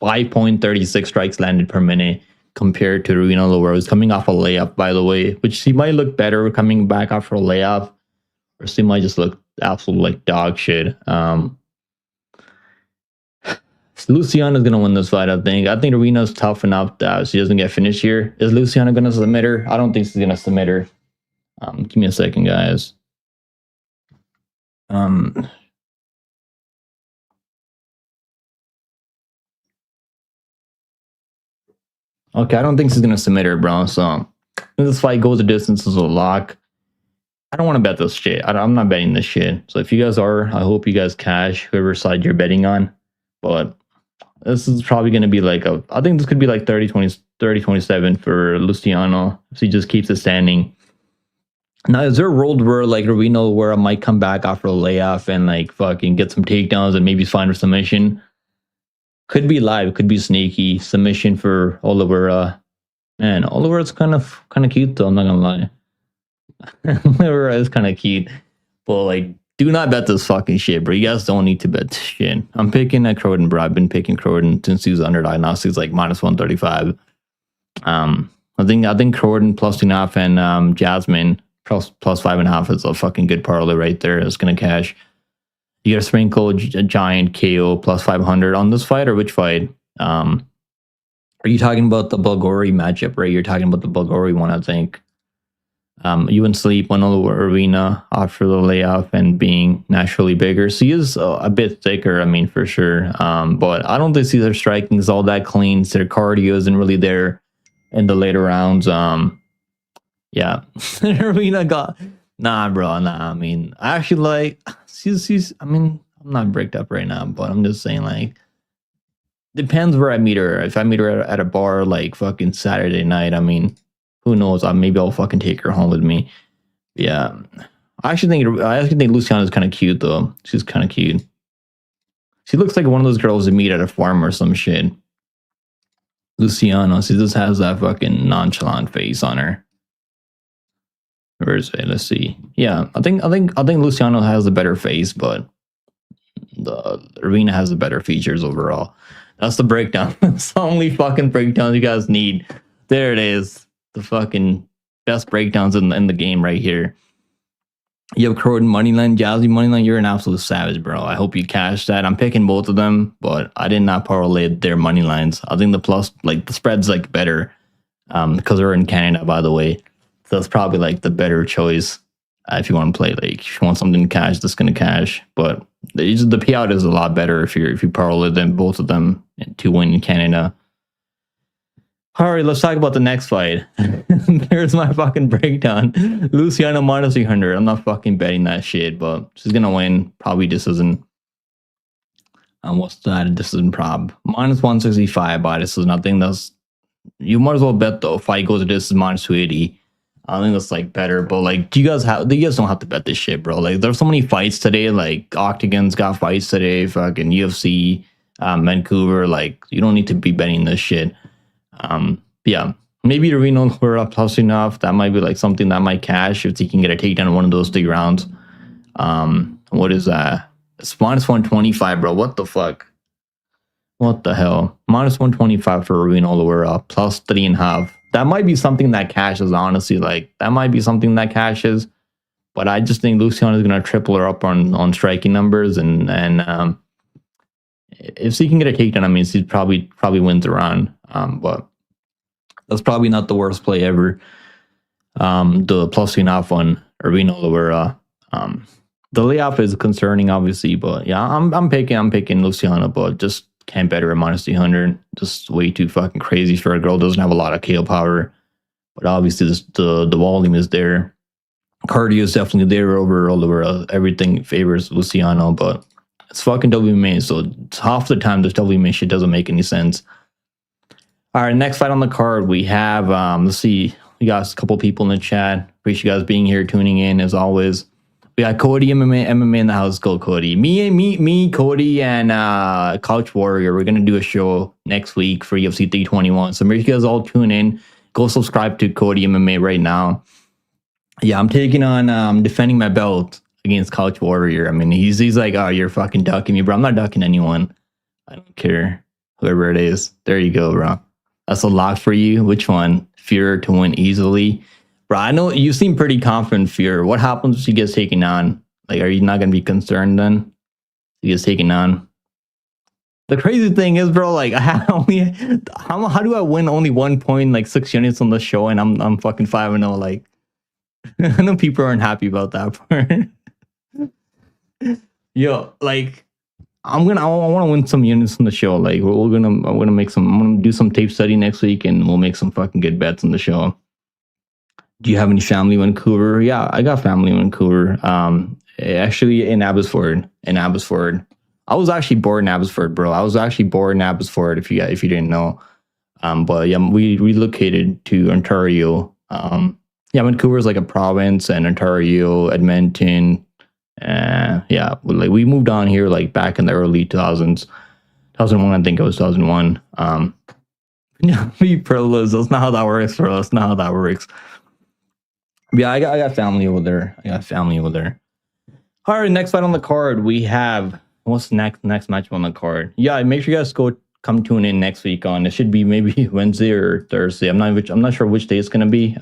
5.36 strikes landed per minute compared to Rowena Lawera, who's coming off a layup, by the way, which he might look better coming back after a layup, or she might just look absolute like dog shit. Luciana's gonna win this fight, I think. I think Arena's tough enough that she doesn't get finished here. Is Luciana gonna submit her? I don't think she's gonna submit her. Give me a second, guys. Okay, I don't think she's gonna submit her, bro. So this fight goes the distance as a lock. I don't want to bet this shit. I'm not betting this shit. So if you guys are, I hope you guys cash whoever side you're betting on. But this is probably going to be like I think this could be like 30-27 for Luciano if he just keeps it standing. Now, is there a world where like Rowena where I might come back after a layoff and like fucking get some takedowns and maybe find a submission? Could be live, could be sneaky submission for Oliveira. Man, Oliveira's kind of cute though. I'm not gonna lie. Oliveira is kind of cute, but like, do not bet this fucking shit, bro. You guys don't need to bet this shit. I'm picking at Croden, bro. I've been picking Croden since he was underdog. Now he's like minus 135. I think Croden plus 2.5 and Jasmine plus 5.5 is a fucking good parlay right there. It's gonna cash. You got to sprinkle a giant KO plus 500 on this fight, or which fight? Are you talking about the Bulgari matchup, right? You're talking about the Bulgari one, I think. You wouldn't sleep on the arena after the layoff and being naturally bigger. So he is a bit thicker, I mean, for sure. But I don't think their striking is all that clean. So their cardio isn't really there in the later rounds. Yeah. Arena got... Nah, bro, nah. I mean, I actually like... She's I mean, I'm not bricked up right now, but I'm just saying, like, depends where I meet her. If I meet her at a bar, like, fucking Saturday night, I mean... Who knows? Maybe I'll fucking take her home with me. Yeah. I actually think Luciana's kind of cute, though. She's kind of cute. She looks like one of those girls you meet at a farm or some shit. Luciana. She just has that fucking nonchalant face on her. Where is it? Let's see. Yeah, I think Luciano has a better face, but the Arena has the better features overall. That's the breakdown. That's the only fucking breakdown you guys need. There it is. The fucking best breakdowns in the game right here. You have Croden moneyline, Jazzy moneyline. You're an absolute savage, bro. I hope you cash that. I'm picking both of them, but I did not parlay their money lines. I think the plus, like the spread's like better, because they're in Canada, by the way. So that's probably like the better choice if you want to play. Like if you want something to cash, that's gonna cash. But the payout is a lot better if you parlay them both of them to win in Canada. All right, let's talk about the next fight. There's my fucking breakdown. Luciano minus 300. I'm not fucking betting that shit, but she's gonna win. Probably this isn't. What's that? This isn't prob. Minus 165, but this is nothing. That's you might as well bet though. Fight goes to this is minus 280. I think that's like better, but like, you guys don't have to bet this shit, bro. Like, there's so many fights today. Like, Octagon's got fights today. Fucking UFC, Vancouver. Like, you don't need to be betting this shit. Yeah, maybe the Reno were up plus enough. That might be like something that might cash if he can get a takedown in one of those 3 rounds. What is that? It's minus 125, bro. What the fuck? What the hell? Minus 125 for Reno Oliveira, plus 3.5. That might be something that cashes, honestly. Like, that might be something that cashes. But I just think Luciano is gonna triple her up on striking numbers, and if she can get a takedown, I mean, she probably wins the round. But that's probably not the worst play ever. The plus 3.5 on Reno Oliveira. The layoff is concerning, obviously, but yeah, I'm picking Luciano, but just can't bet her at minus 300. Just way too fucking crazy for a girl. Doesn't have a lot of KO power, but obviously the volume is there. Cardio is definitely there over everything favors Luciano, but it's fucking WMA. So half the time this WMA shit doesn't make any sense. All right, next fight on the card we have. Let's see, we got a couple people in the chat. Appreciate you guys being here, tuning in as always. We got Cody MMA in the house. Go Cody. Me, Cody, and Couch Warrior. We're gonna do a show next week for UFC 321. So make sure you guys all tune in. Go subscribe to Cody MMA right now. Yeah, I'm taking on defending my belt against Couch Warrior. I mean, he's like, oh, you're fucking ducking me, bro. I'm not ducking anyone. I don't care. Whoever it is. There you go, bro. That's a lock for you. Which one? Fear to win easily. Bro, I know you seem pretty confident, Fear. What happens if he gets taken on? Like, are you not going to be concerned then? He gets taken on. The crazy thing is, bro, like, I have only, how do I win only 1 point, like 6 units on the show, and I'm fucking 5-0? Like, I know people aren't happy about that part. Yo, like, I want to win some units on the show. Like, I'm gonna do some tape study next week, and we'll make some fucking good bets on the show. Do you have any family in Vancouver? Yeah, I got family in Vancouver. Actually in Abbotsford. I was actually born in Abbotsford, bro. I was actually born in Abbotsford, if you didn't know. But yeah, we relocated to Ontario. Yeah, Vancouver is like a province, and Ontario, Edmonton. Yeah, like we moved on here like back in the early 2000s. 2001, I think it was 2001. Yeah, we Perlos. That's not how that works, bro. That's not how that works. Yeah, I got family over there. All right, next fight on the card we have. What's the next matchup on the card? Yeah, make sure you guys come tune in next week on. It should be maybe Wednesday or Thursday. I'm not sure which day it's gonna be.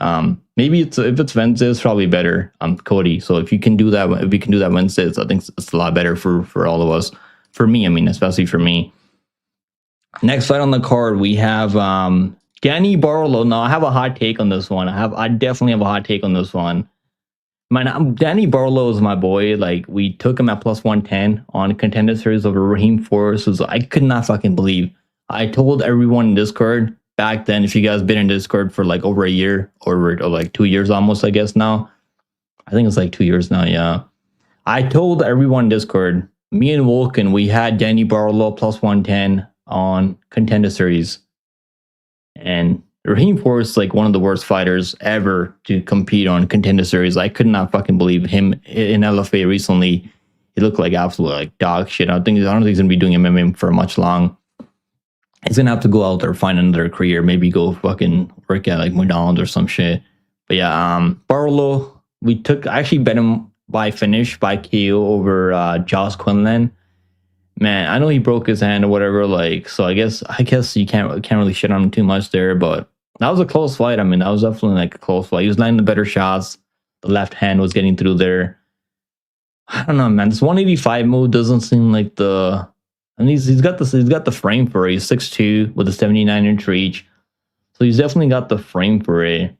Maybe if it's Wednesday, it's probably better. Cody. So if we can do that Wednesdays, I think it's a lot better for all of us. For me, I mean, especially for me. Next fight on the card we have Danny Barlow. Now I have a hot take on this one. I definitely have a hot take on this one. Man, Danny Barlow is my boy. Like, we took him at plus 110 on Contender Series over Raheem Forrest. I could not fucking believe. I told everyone in Discord back then, if you guys been in Discord for like over a year or like 2 years almost, I guess now. I think it's like 2 years now, yeah. I told everyone in Discord, me and Wolken, we had Danny Barlow plus 110 on Contender Series. And Raheem Forrest is like one of the worst fighters ever to compete on Contender Series. I could not fucking believe him in LFA recently. He looked like absolute like dog shit. I don't think he's gonna be doing MMA for much long. He's gonna have to go out there, find another career, maybe go fucking work at like McDonald's or some shit. But yeah, Barlow, I actually bet him by finish by KO over Josh Quinlan. Man, I know he broke his hand or whatever, like, so I guess you can't really shit on him too much there, but that was a close fight. I mean, that was definitely like a close fight. He was landing the better shots. The left hand was getting through there. I don't know, man. This 185 move doesn't seem like the. And he's got the frame for it. He's 6'2" with a 79-inch reach, so he's definitely got the frame for it.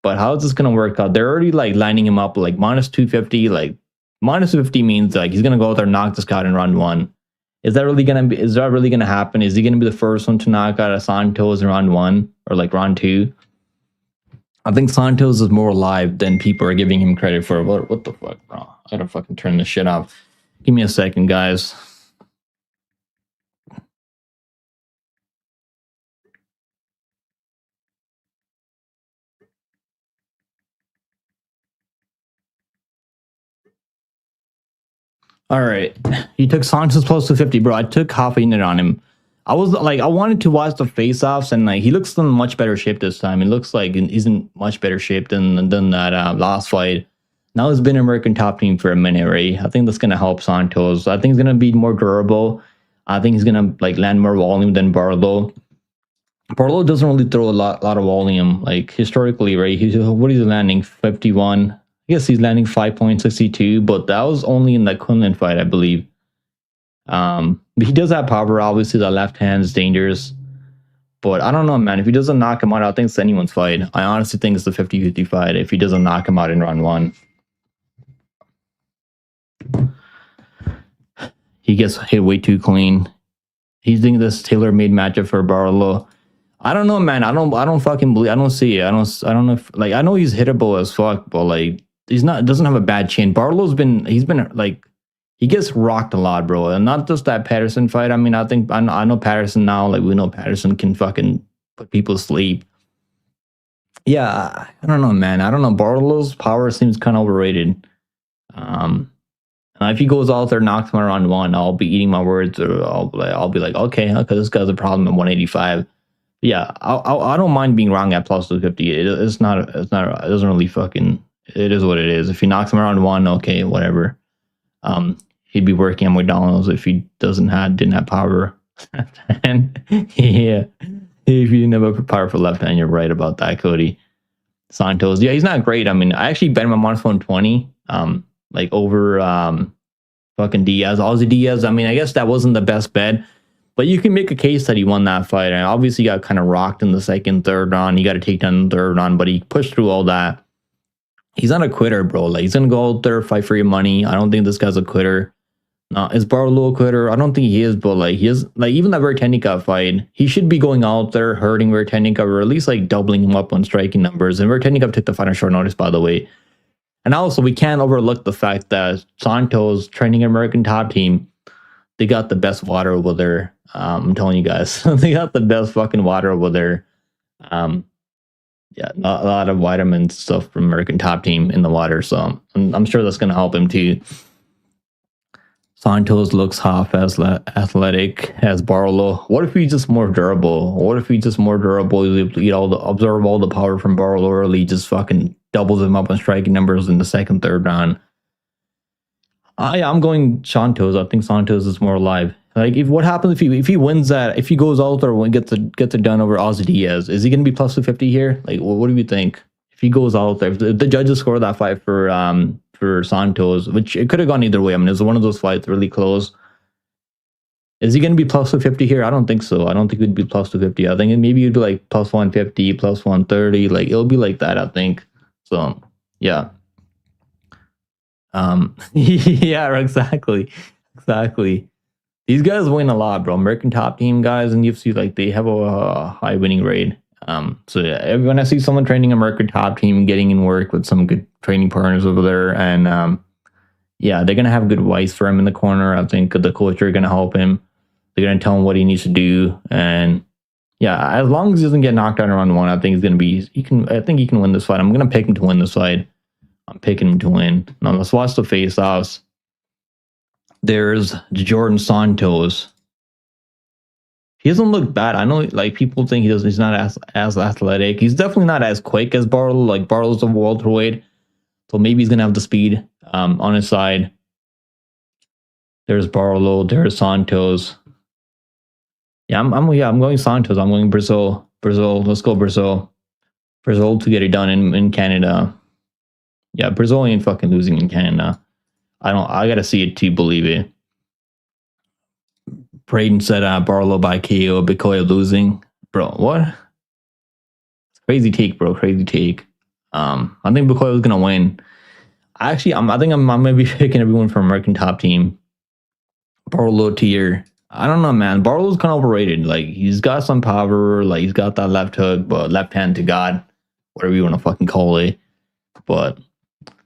But how is this gonna work out? They're already like lining him up like minus 250. Like minus 250 means like he's gonna go out there and knock this guy in round 1. Is that really gonna happen? Is he gonna be the first one to knock out a Santos in round 1 or like round 2? I think Santos is more alive than people are giving him credit for. What the fuck, bro? I gotta fucking turn this shit off. Give me a second, guys. All right, he took Santos plus 250, bro. I took half a unit on him. I was like, I wanted to watch the face-offs, and like he looks in much better shape this time. It looks like he's in much better shape than that last fight. Now he's been American top team for a minute, right? I think that's gonna help Santos. I think he's gonna be more durable. I think he's gonna like land more volume than Barlow. Barlow doesn't really throw a lot of volume, like historically, right? What is he landing? 51. I guess he's landing 5.62, but that was only in the Quinlan fight, I believe. But he does have power. Obviously, the left hand is dangerous. But I don't know, man. If he doesn't knock him out, I think it's anyone's fight. I honestly think it's the 50-50 fight if he doesn't knock him out in round 1. He gets hit way too clean. He's thinking this tailor-made matchup for Barlow. I don't know, man. I don't fucking believe. I don't see it. I don't know if, like, I know he's hittable as fuck, but like he's not doesn't have a bad chin. He's been like he gets rocked a lot, bro, and not just that Patterson fight. I mean, I know Patterson now. Like we know Patterson can fucking put people to sleep. Yeah, I don't know, man. I don't know. Barlow's power seems kind of overrated. If he goes out there, knocks him around one, I'll be eating my words, or I'll be like, okay, this guy's a problem at 185. Yeah, I don't mind being wrong at plus 250. It's not. It doesn't really fucking. It is what it is. If he knocks him around one, okay, whatever. He'd be working at McDonald's if he didn't have power. And yeah, if you didn't have a powerful left hand, you're right about that, Cody. Santos, yeah, he's not great. I mean, I actually bet him on minus 120, like over fucking Diaz, Ozzy Diaz. I mean, I guess that wasn't the best bet, but you can make a case that he won that fight. And obviously, got kind of rocked in the second, third round. He got to take down in the third round, but he pushed through all that. He's not a quitter, bro. Like he's gonna go out there, fight for your money. I don't think this guy's a quitter. Is Barlow a quitter? I don't think he is, but like he is, like even that Vertenica fight, he should be going out there hurting Vertenica, or at least like doubling him up on striking numbers. And Vertenica took the fight on short notice, by the way. And also, we can't overlook the fact that Santos training American Top Team, they got the best water over there. I'm telling you guys, they got the best fucking water over there. Yeah, a lot of vitamin stuff from American Top Team in the water, so I'm sure that's going to help him too. Santos looks half as athletic as Barlow. What if he's just more durable? He's able to absorb all the power from Barlow early, just fucking doubles him up on striking numbers in the second, third round. Yeah, I'm going Santos. I think Santos is more alive. Like, what happens if he wins that? If he goes out there and gets it done over Ozzy Diaz, is he going to be plus 250 here? Like, what do you think? If he goes out there, if the judges score that fight for Santos, which it could have gone either way. I mean, it's one of those fights really close. Is he going to be plus 250 here? I don't think so. I don't think it'd be plus 250. I think maybe you'd be like plus 150, plus 130. Like it'll be like that, I think. So yeah. Yeah, exactly. These guys win a lot, bro. American Top Team guys in UFC, like they have a high winning rate. So yeah, when I see someone training American Top Team, getting in work with some good training partners over there, and yeah, they're gonna have good advice for him in the corner. I think the coach are gonna help him. They're gonna tell him what he needs to do, and yeah, as long as he doesn't get knocked out around one, I think he's gonna be. I think he can win this fight. I'm gonna pick him to win this fight. I'm picking him to win. Now let's watch the face-offs. There's Jordan Santos. He doesn't look bad. I know, like people think he's not as athletic. He's definitely not as quick as Barlow. Like Barlow's a welterweight, so maybe he's gonna have the speed on his side. There's Barlow. There's Santos. Yeah, I'm going Santos. I'm going Brazil. Let's go Brazil. Brazil to get it done in Canada. Yeah, Brazil ain't fucking losing in Canada. I gotta see it to believe it. Braden said Barlow by KO, Bikoya losing. Bro, what? Crazy take, bro. Crazy take. I think Bikoya was gonna win. I think I'm gonna be picking everyone from American Top Team. Barlow tier. I don't know, man. Barlow's kind of overrated. Like he's got some power. Like he's got that left hook, but left hand to God, whatever you want to fucking call it. But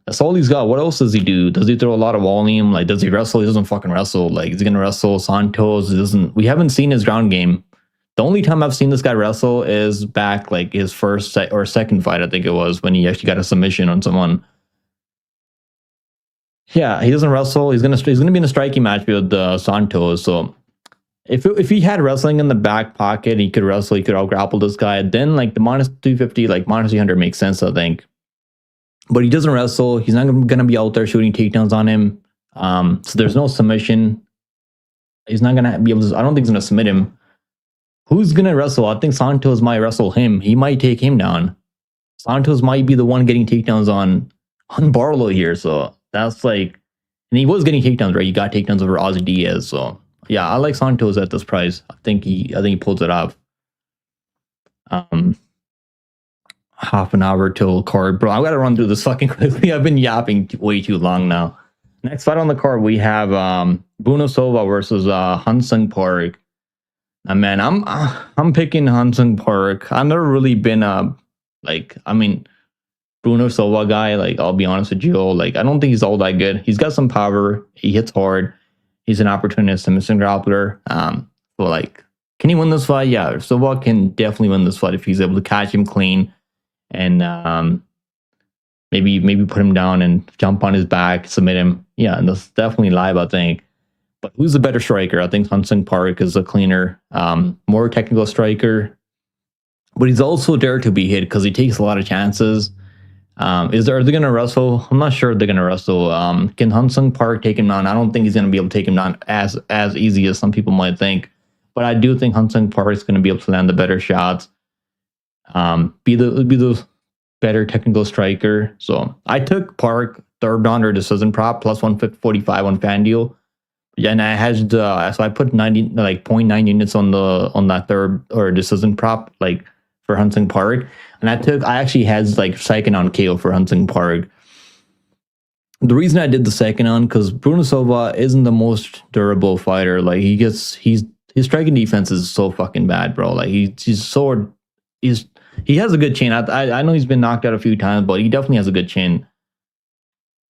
that's all he's got. What else does he do? Does he throw a lot of volume? Like, does he wrestle? He doesn't fucking wrestle. Like, is he gonna wrestle Santos? He doesn't. We haven't seen his ground game. The only time I've seen this guy wrestle is back like his first or second fight, I think it was, when he actually got a submission on someone. Yeah, he doesn't wrestle. He's gonna be in a striking match with Santos. So if he had wrestling in the back pocket, he could wrestle. He could out grapple this guy. Then like the minus 250, like minus 300 makes sense, I think. But he doesn't wrestle. He's not going to be out there shooting takedowns on him. So there's no submission. He's not going to be able to. I don't think he's going to submit him. Who's going to wrestle? I think Santos might wrestle him. He might take him down. Santos might be the one getting takedowns on Barlow here. So that's like, and he was getting takedowns, right? He got takedowns over Ozzy Diaz. So yeah, I like Santos at this price. I think he pulls it off. Half an hour till card, bro. I gotta run through this fucking quickly. I've been yapping way too long now. Next fight on the card, we have Bruno Silva versus Hyun-Sung Park. Man, I'm picking Hyun-Sung Park. I've never really been Bruno Silva guy, like I'll be honest with you, like I don't think he's all that good. He's got some power. He hits hard. He's an opportunist, a missing grappler. So like, can he win this fight? Yeah, Silva can definitely win this fight if he's able to catch him clean and maybe put him down and jump on his back, submit him. Yeah, and that's definitely live, I think. But who's the better striker? I think Hudson Park is a cleaner, more technical striker. But he's also there to be hit because he takes a lot of chances. Are they gonna wrestle? I'm not sure if they're gonna wrestle. Can Hudson Park take him down? I don't think he's gonna be able to take him down as easy as some people might think. But I do think Hudson Park is gonna be able to land the better shots. Be the better technical striker. So I took Park third round or decision prop plus 145 on FanDuel. Yeah, and I had so I put 90 like 0.9 units on that third or decision prop like for Hudson Park, and I actually had like second on KO for Hudson Park. The reason I did the second on because Bruno Silva isn't the most durable fighter. Like his striking defense is so fucking bad, bro. Like he has a good chin. I know he's been knocked out a few times, but he definitely has a good chin.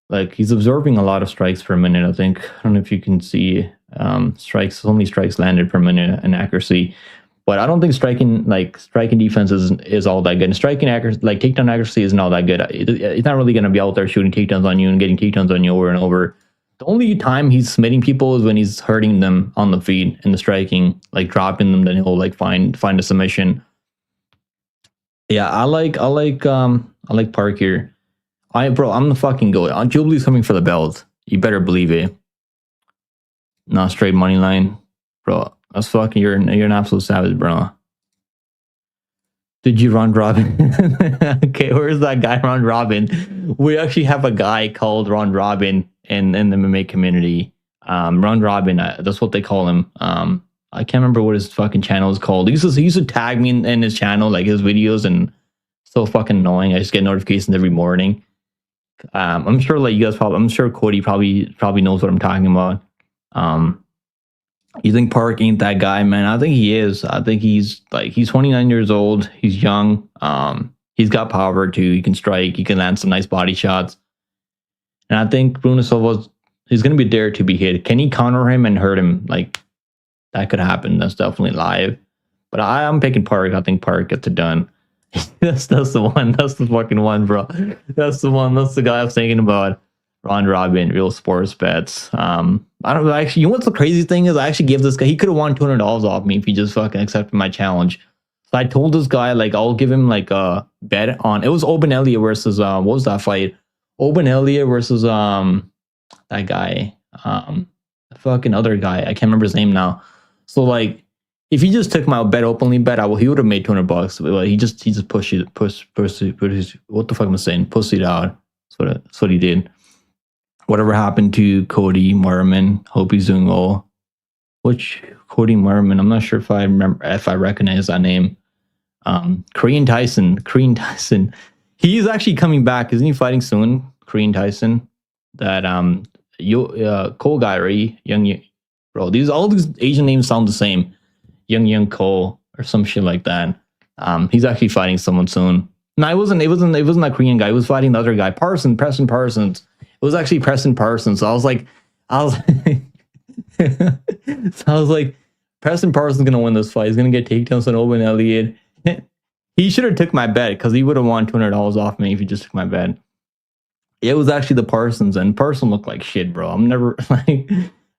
Like he's absorbing a lot of strikes per minute. I think I don't know if you can see strikes. Only strikes landed per minute and accuracy, but I don't think striking defense is all that good. And striking accuracy, like takedown accuracy, isn't all that good. It's not really going to be out there shooting takedowns on you and getting takedowns on you over and over. The only time he's submitting people is when he's hurting them on the feet in the striking, like dropping them. Then he'll like find a submission. Yeah, I like Park here. I'm the fucking goat. Jubilee's coming for the belt. You better believe it. Not straight money line, bro. That's fucking. You're an absolute savage, bro. Did you round robin? Okay, where's that guy round robin? We actually have a guy called round robin in the MMA community. Round robin. That's what they call him. I can't remember what his fucking channel is called. He used to tag me in his channel, like his videos, and so fucking annoying. I just get notifications every morning. I'm sure like you guys I'm sure Cody probably knows what I'm talking about. You think Park ain't that guy, man? I think he is. I think he's 29 years old. He's young. He's got power too. He can strike. He can land some nice body shots. And I think Bruno Silva he's gonna be there to be hit. Can he counter him and hurt him? Like that could happen. That's definitely live. But I'm picking Park. I think Park gets it done. that's the one. That's the fucking one, bro. That's the one. That's the guy I was thinking about. Round robin, real sports bets. I don't know. Actually, you know what's the crazy thing is? I actually gave this guy. He could have won $200 off me if he just fucking accepted my challenge. So I told this guy like I'll give him like a bet on. It was Oben Elliott versus what was that fight? Oben Elliott versus that guy, the fucking other guy. I can't remember his name now. So like. If he just took my bet openly bet, he would have made $200. But he just pushed what the fuck am I saying? Pussied out. That's what he did. Whatever happened to Cody Merriman? Hope he's doing well. Which Cody Merriman? I'm not sure if I recognize that name. Korean Tyson. He's actually coming back. Isn't he fighting soon? Korean Tyson. That Cole guy, right? Young bro. All these Asian names sound the same. Young Cole or some shit like that. He's actually fighting someone soon. No, it wasn't that Korean guy. He was fighting the other guy, Preston Parsons. It was actually Preston Parsons. So I was like, Preston Parsons gonna win this fight. He's gonna get takedowns on Oben Elliott. He should have took my bet because he would have won $200 off me if he just took my bet. It was actually the Parsons, and Parsons looked like shit, bro. I'm never like.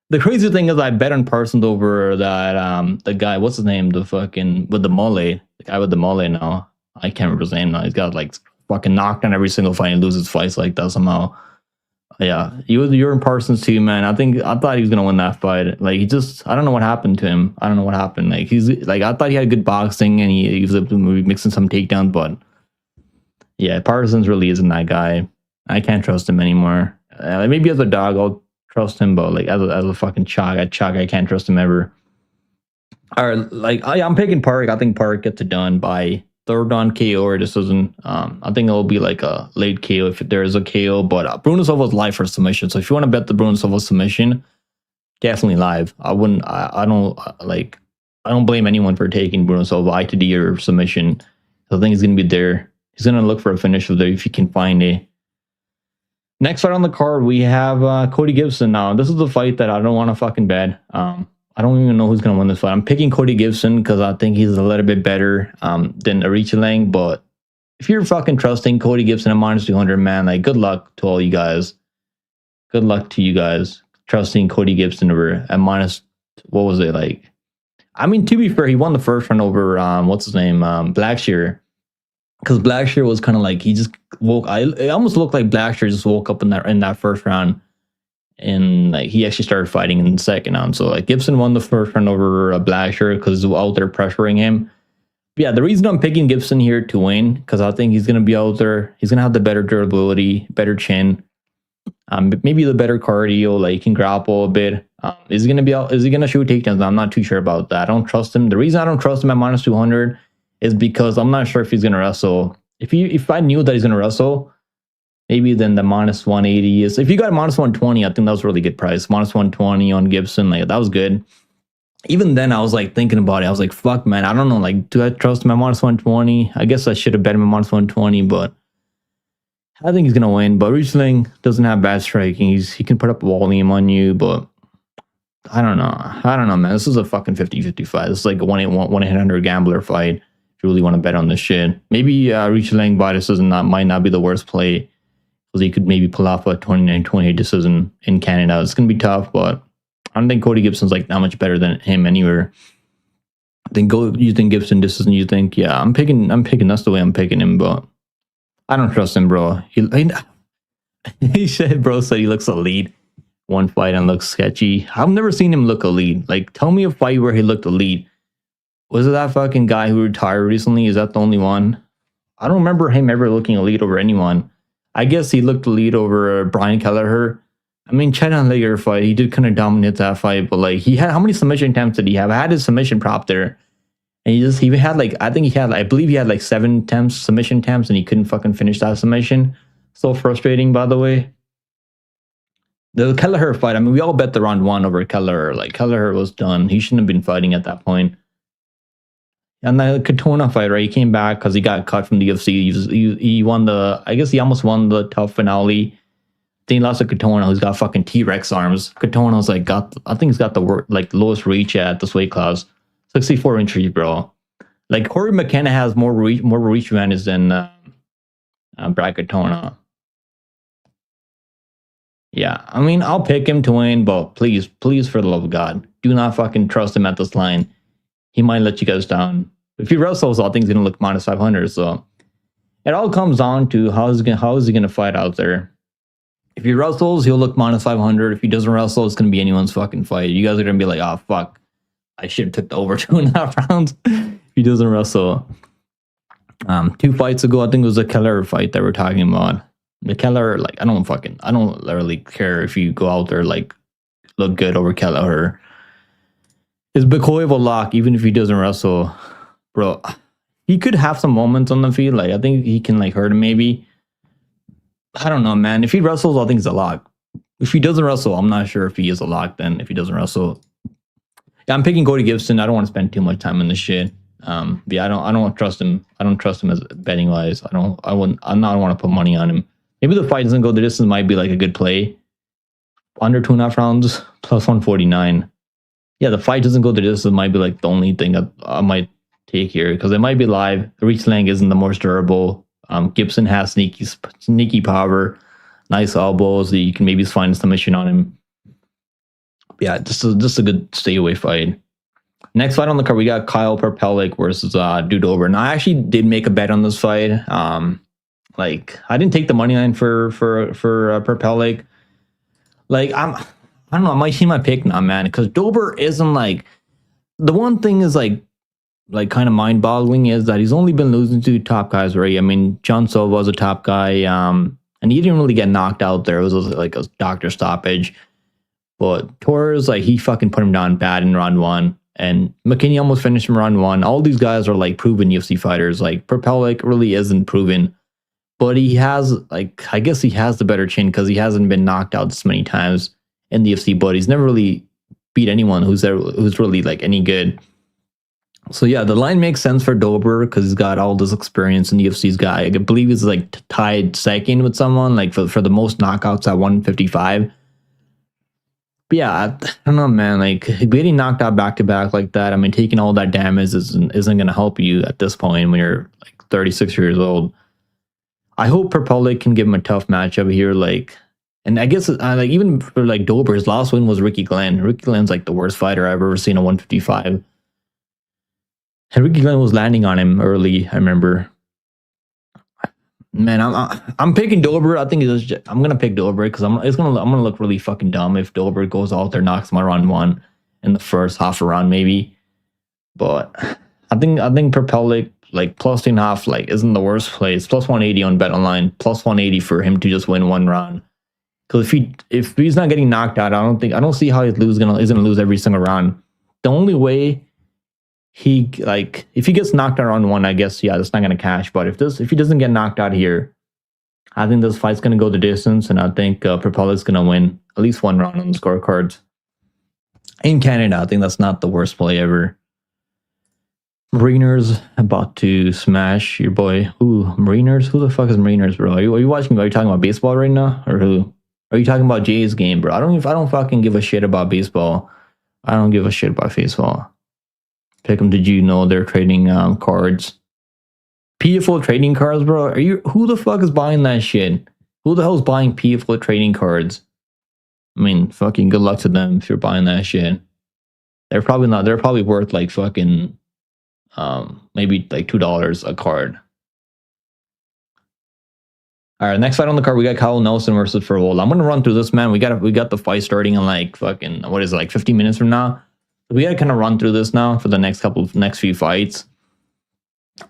The crazy thing is I bet on Parsons over that the guy, what's his name? The fucking with the mullet. The guy with the mullet now. I can't remember his name now. He's got like fucking knocked on every single fight and loses fights like that somehow. Yeah. You're in Parsons too, man. I thought he was gonna win that fight. Like I don't know what happened to him. I don't know what happened. Like he's like I thought he had good boxing and he was able to mixing some takedowns, but yeah, Parsons really isn't that guy. I can't trust him anymore. Maybe as a dog, I'll trust him, but like as a fucking chug, I can't trust him ever. Or like I'm picking Park. I think Park gets it done by third round KO or decision. I think it'll be like a late KO if there is a KO. But Bruno Silva's live for submission. So if you want to bet the Bruno Silva submission, definitely live. I don't blame anyone for taking Bruno Silva I to D or submission. So I think he's gonna be there. He's gonna look for a finish there if he can find a. Next fight on the card, we have Cody Gibson. Now, this is the fight that I don't want to fucking bet. I don't even know who's gonna win this fight. I'm picking Cody Gibson because I think he's a little bit better than Arichalang. But if you're fucking trusting Cody Gibson at minus 200, man, like good luck to all you guys. Good luck to you guys trusting Cody Gibson over at minus. What was it like? I mean, to be fair, he won the first round over what's his name, Blackshear. Because Blackshear was kind of like he just woke. It almost looked like Blackshear just woke up in that first round, and like he actually started fighting in the second round. So like Gibson won the first round over Blackshear because out there pressuring him. But yeah, the reason I'm picking Gibson here to win because I think he's gonna be out there. He's gonna have the better durability, better chin, maybe the better cardio. Like he can grapple a bit. Is he gonna be out? Is he gonna shoot takedowns? I'm not too sure about that. I don't trust him. The reason I don't trust him at minus 200. Is because I'm not sure if he's gonna wrestle. If I knew that he's gonna wrestle, maybe then the minus 180 is. If you got a minus 120, I think that was a really good price. Minus 120 on Gibson, like that was good. Even then, I was like thinking about it. I was like, fuck, man, I don't know. Like, do I trust him at minus 120? I guess I should have bet him at minus 120, but I think he's gonna win. But Riesling doesn't have bad striking. He can put up a volume on you, but I don't know, man. This is a fucking 50-50 fight. This is like a 1-800 gambler fight. Really want to bet on this shit. Maybe Richalang by decision might not be the worst play because he could maybe pull off a 29-28 decision in Canada. It's gonna be tough, but I don't think Cody Gibson's like that much better than him anywhere. You think Gibson decision? You think I'm picking. That's the way I'm picking him, but I don't trust him, bro. He said, bro, said he looks elite. One fight and looks sketchy. I've never seen him look elite. Like, tell me a fight where he looked elite. Was it that fucking guy who retired recently? Is that the only one? I don't remember him ever looking elite over anyone. I guess he looked elite over Brian Kelleher. I mean, China Liger fight, he did kind of dominate that fight, but like he had how many submission attempts did he have? I had his submission prop there, and he had like I believe he had like 7 submission attempts, and he couldn't fucking finish that submission. So frustrating, by the way. The Kelleher fight, I mean, we all bet the round 1 over Kelleher. Like Kelleher was done. He shouldn't have been fighting at that point. And the Katona fight, right? He came back because he got cut from the UFC. He won I guess he almost won the tough finale. Then he lost to Katona, who's got fucking T-Rex arms. Katona's like I think he's got the lowest reach at this weight class, 64 inches, bro. Like Corey McKenna has more reach advantage than Brad Katona. Yeah, I mean, I'll pick him to win, but please, for the love of God, do not fucking trust him at this line. He might let you guys down. If he wrestles, I think he's gonna look minus 500. So it all comes down to how is he gonna fight out there. If he wrestles, he'll look minus 500. If he doesn't wrestle, it's gonna be anyone's fucking fight. You guys are gonna be like, oh fuck, I should have took the over 2.5 rounds. If he doesn't wrestle. 2 fights ago, I think it was a Keller fight that we're talking about. The Keller, like I don't really care if you go out there like look good over Keller. Is Bikoyev a lock even if he doesn't wrestle? Bro, he could have some moments on the field. Like I think he can like hurt him maybe. I don't know, man. If he wrestles, I think it's a lock. If he doesn't wrestle, I'm not sure if he is a lock then if he doesn't wrestle. Yeah, I'm picking Cody Gibson. I don't want to spend too much time on this shit. Yeah, I don't trust him. I don't trust him as betting wise. I don't want to put money on him. Maybe the fight doesn't go the distance might be like a good play. Under 2.5 rounds, plus 149. Yeah, the fight doesn't go the distance might be like the only thing that I might take here because it might be live. Riesling isn't the most durable. Gibson has sneaky power, nice elbows. You can maybe find a submission on him. Yeah, just a good stay away fight. Next fight on the card, we got Kyle Perpelik versus Dudover. Now, I actually did make a bet on this fight. Like I didn't take the money line for Perpelik. Like I don't know. I might see my pick now, man, because Dober isn't like the one thing is like kind of mind boggling is that he's only been losing to top guys, right? I mean, John Silva was a top guy, and he didn't really get knocked out there. It was like a doctor stoppage. But Torres, like he fucking put him down bad in round 1. And McKinney almost finished him round 1. All these guys are like proven UFC fighters. Like Perpelik really isn't proven. But he has, like, I guess he has the better chin because he hasn't been knocked out this many times in the UFC. But he's never really beat anyone who's really like any good. So yeah, the line makes sense for Dober because he's got all this experience in the UFC's guy. I believe he's like tied second with someone like for the most knockouts at 155. But yeah, I don't know, man. Like getting knocked out back to back like that. I mean, taking all that damage isn't going to help you at this point when you're like 36 years old. I hope Republic can give him a tough matchup here. Like, and I guess like even for like Dober, his last win was Ricky Glenn. Ricky Glenn's like the worst fighter I've ever seen at 155. And Ricky Glenn was landing on him early. I remember. Man, I'm picking Dober. I think I'm gonna pick Dober because I'm gonna look really fucking dumb if Dober goes out there, knocks my round one in the first half a round maybe. But I think Propelic like plus 2.5 like isn't the worst place. Plus 180 on Bet Online. Plus 180 for him to just win one round. Because if he's not getting knocked out, I don't see how he's gonna lose every single round. The only way he like if he gets knocked out on one, I guess yeah, that's not gonna cash. But if he doesn't get knocked out here, I think this fight's gonna go the distance, and I think Propella's gonna win at least one round on the scorecards. In Canada, I think that's not the worst play ever. Mariners about to smash your boy. Who Mariners? Who the fuck is Mariners, bro? Are you watching? Are you talking about baseball right now, or who? Are you talking about Jay's game, bro? I don't fucking give a shit about baseball. I don't give a shit about baseball. Pick them. Did you know they're trading cards? PFL trading cards, bro. Who the fuck is buying that shit? Who the hell is buying PFL trading cards? I mean, fucking good luck to them if you're buying that shit. They're probably not. They're probably worth like fucking maybe like $2 a card. All right, next fight on the card, we got Kyle Nelson versus Frohola. I'm gonna run through this, man. We got the fight starting in like fucking what is it, like 50 minutes from now. We gotta kind of run through this now for the next few fights.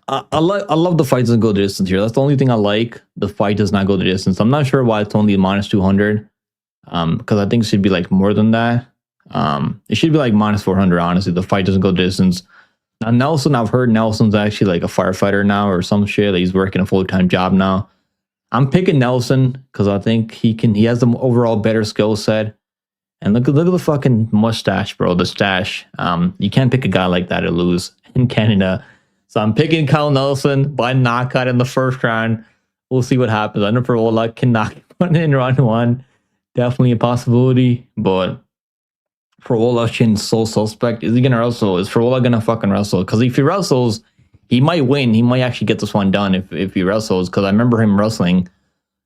I love the fight doesn't go the distance here. That's the only thing I like. The fight does not go the distance. I'm not sure why it's only minus 200. Because I think it should be like more than that. It should be like minus 400. Honestly, the fight doesn't go the distance. Now Nelson, I've heard Nelson's actually like a firefighter now or some shit. Like he's working a full-time job now. I'm picking Nelson because I think he has the overall better skill set. And look at the fucking mustache, bro. The stash. You can't pick a guy like that to lose in Canada. So I'm picking Kyle Nelson by knockout in the first round. We'll see what happens. I know Frohola can knock one in round one. Definitely a possibility, but Frohola Shin's so suspect. Is he gonna wrestle? Is Frohola gonna fucking wrestle? Because if he wrestles, he might win. He might actually get this one done if he wrestles. Because I remember him wrestling.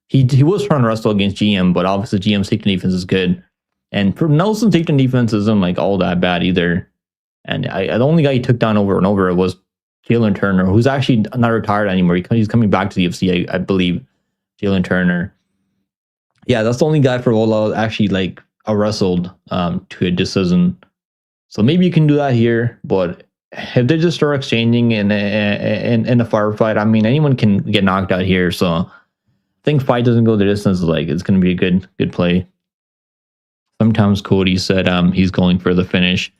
He was trying to wrestle against GM, but obviously GM's takedown defense is good. And for Nelson's takedown defense isn't like all that bad either. And the only guy he took down over and over was Jalen Turner, who's actually not retired anymore. He's coming back to the UFC, I believe. Jalen Turner. Yeah, that's the only guy Frohola actually like wrestled to a decision. So maybe you can do that here, but if they just start exchanging in a firefight, I mean anyone can get knocked out here. So I think fight doesn't go the distance. Like it's going to be a good play. Sometimes Cody said he's going for the finish.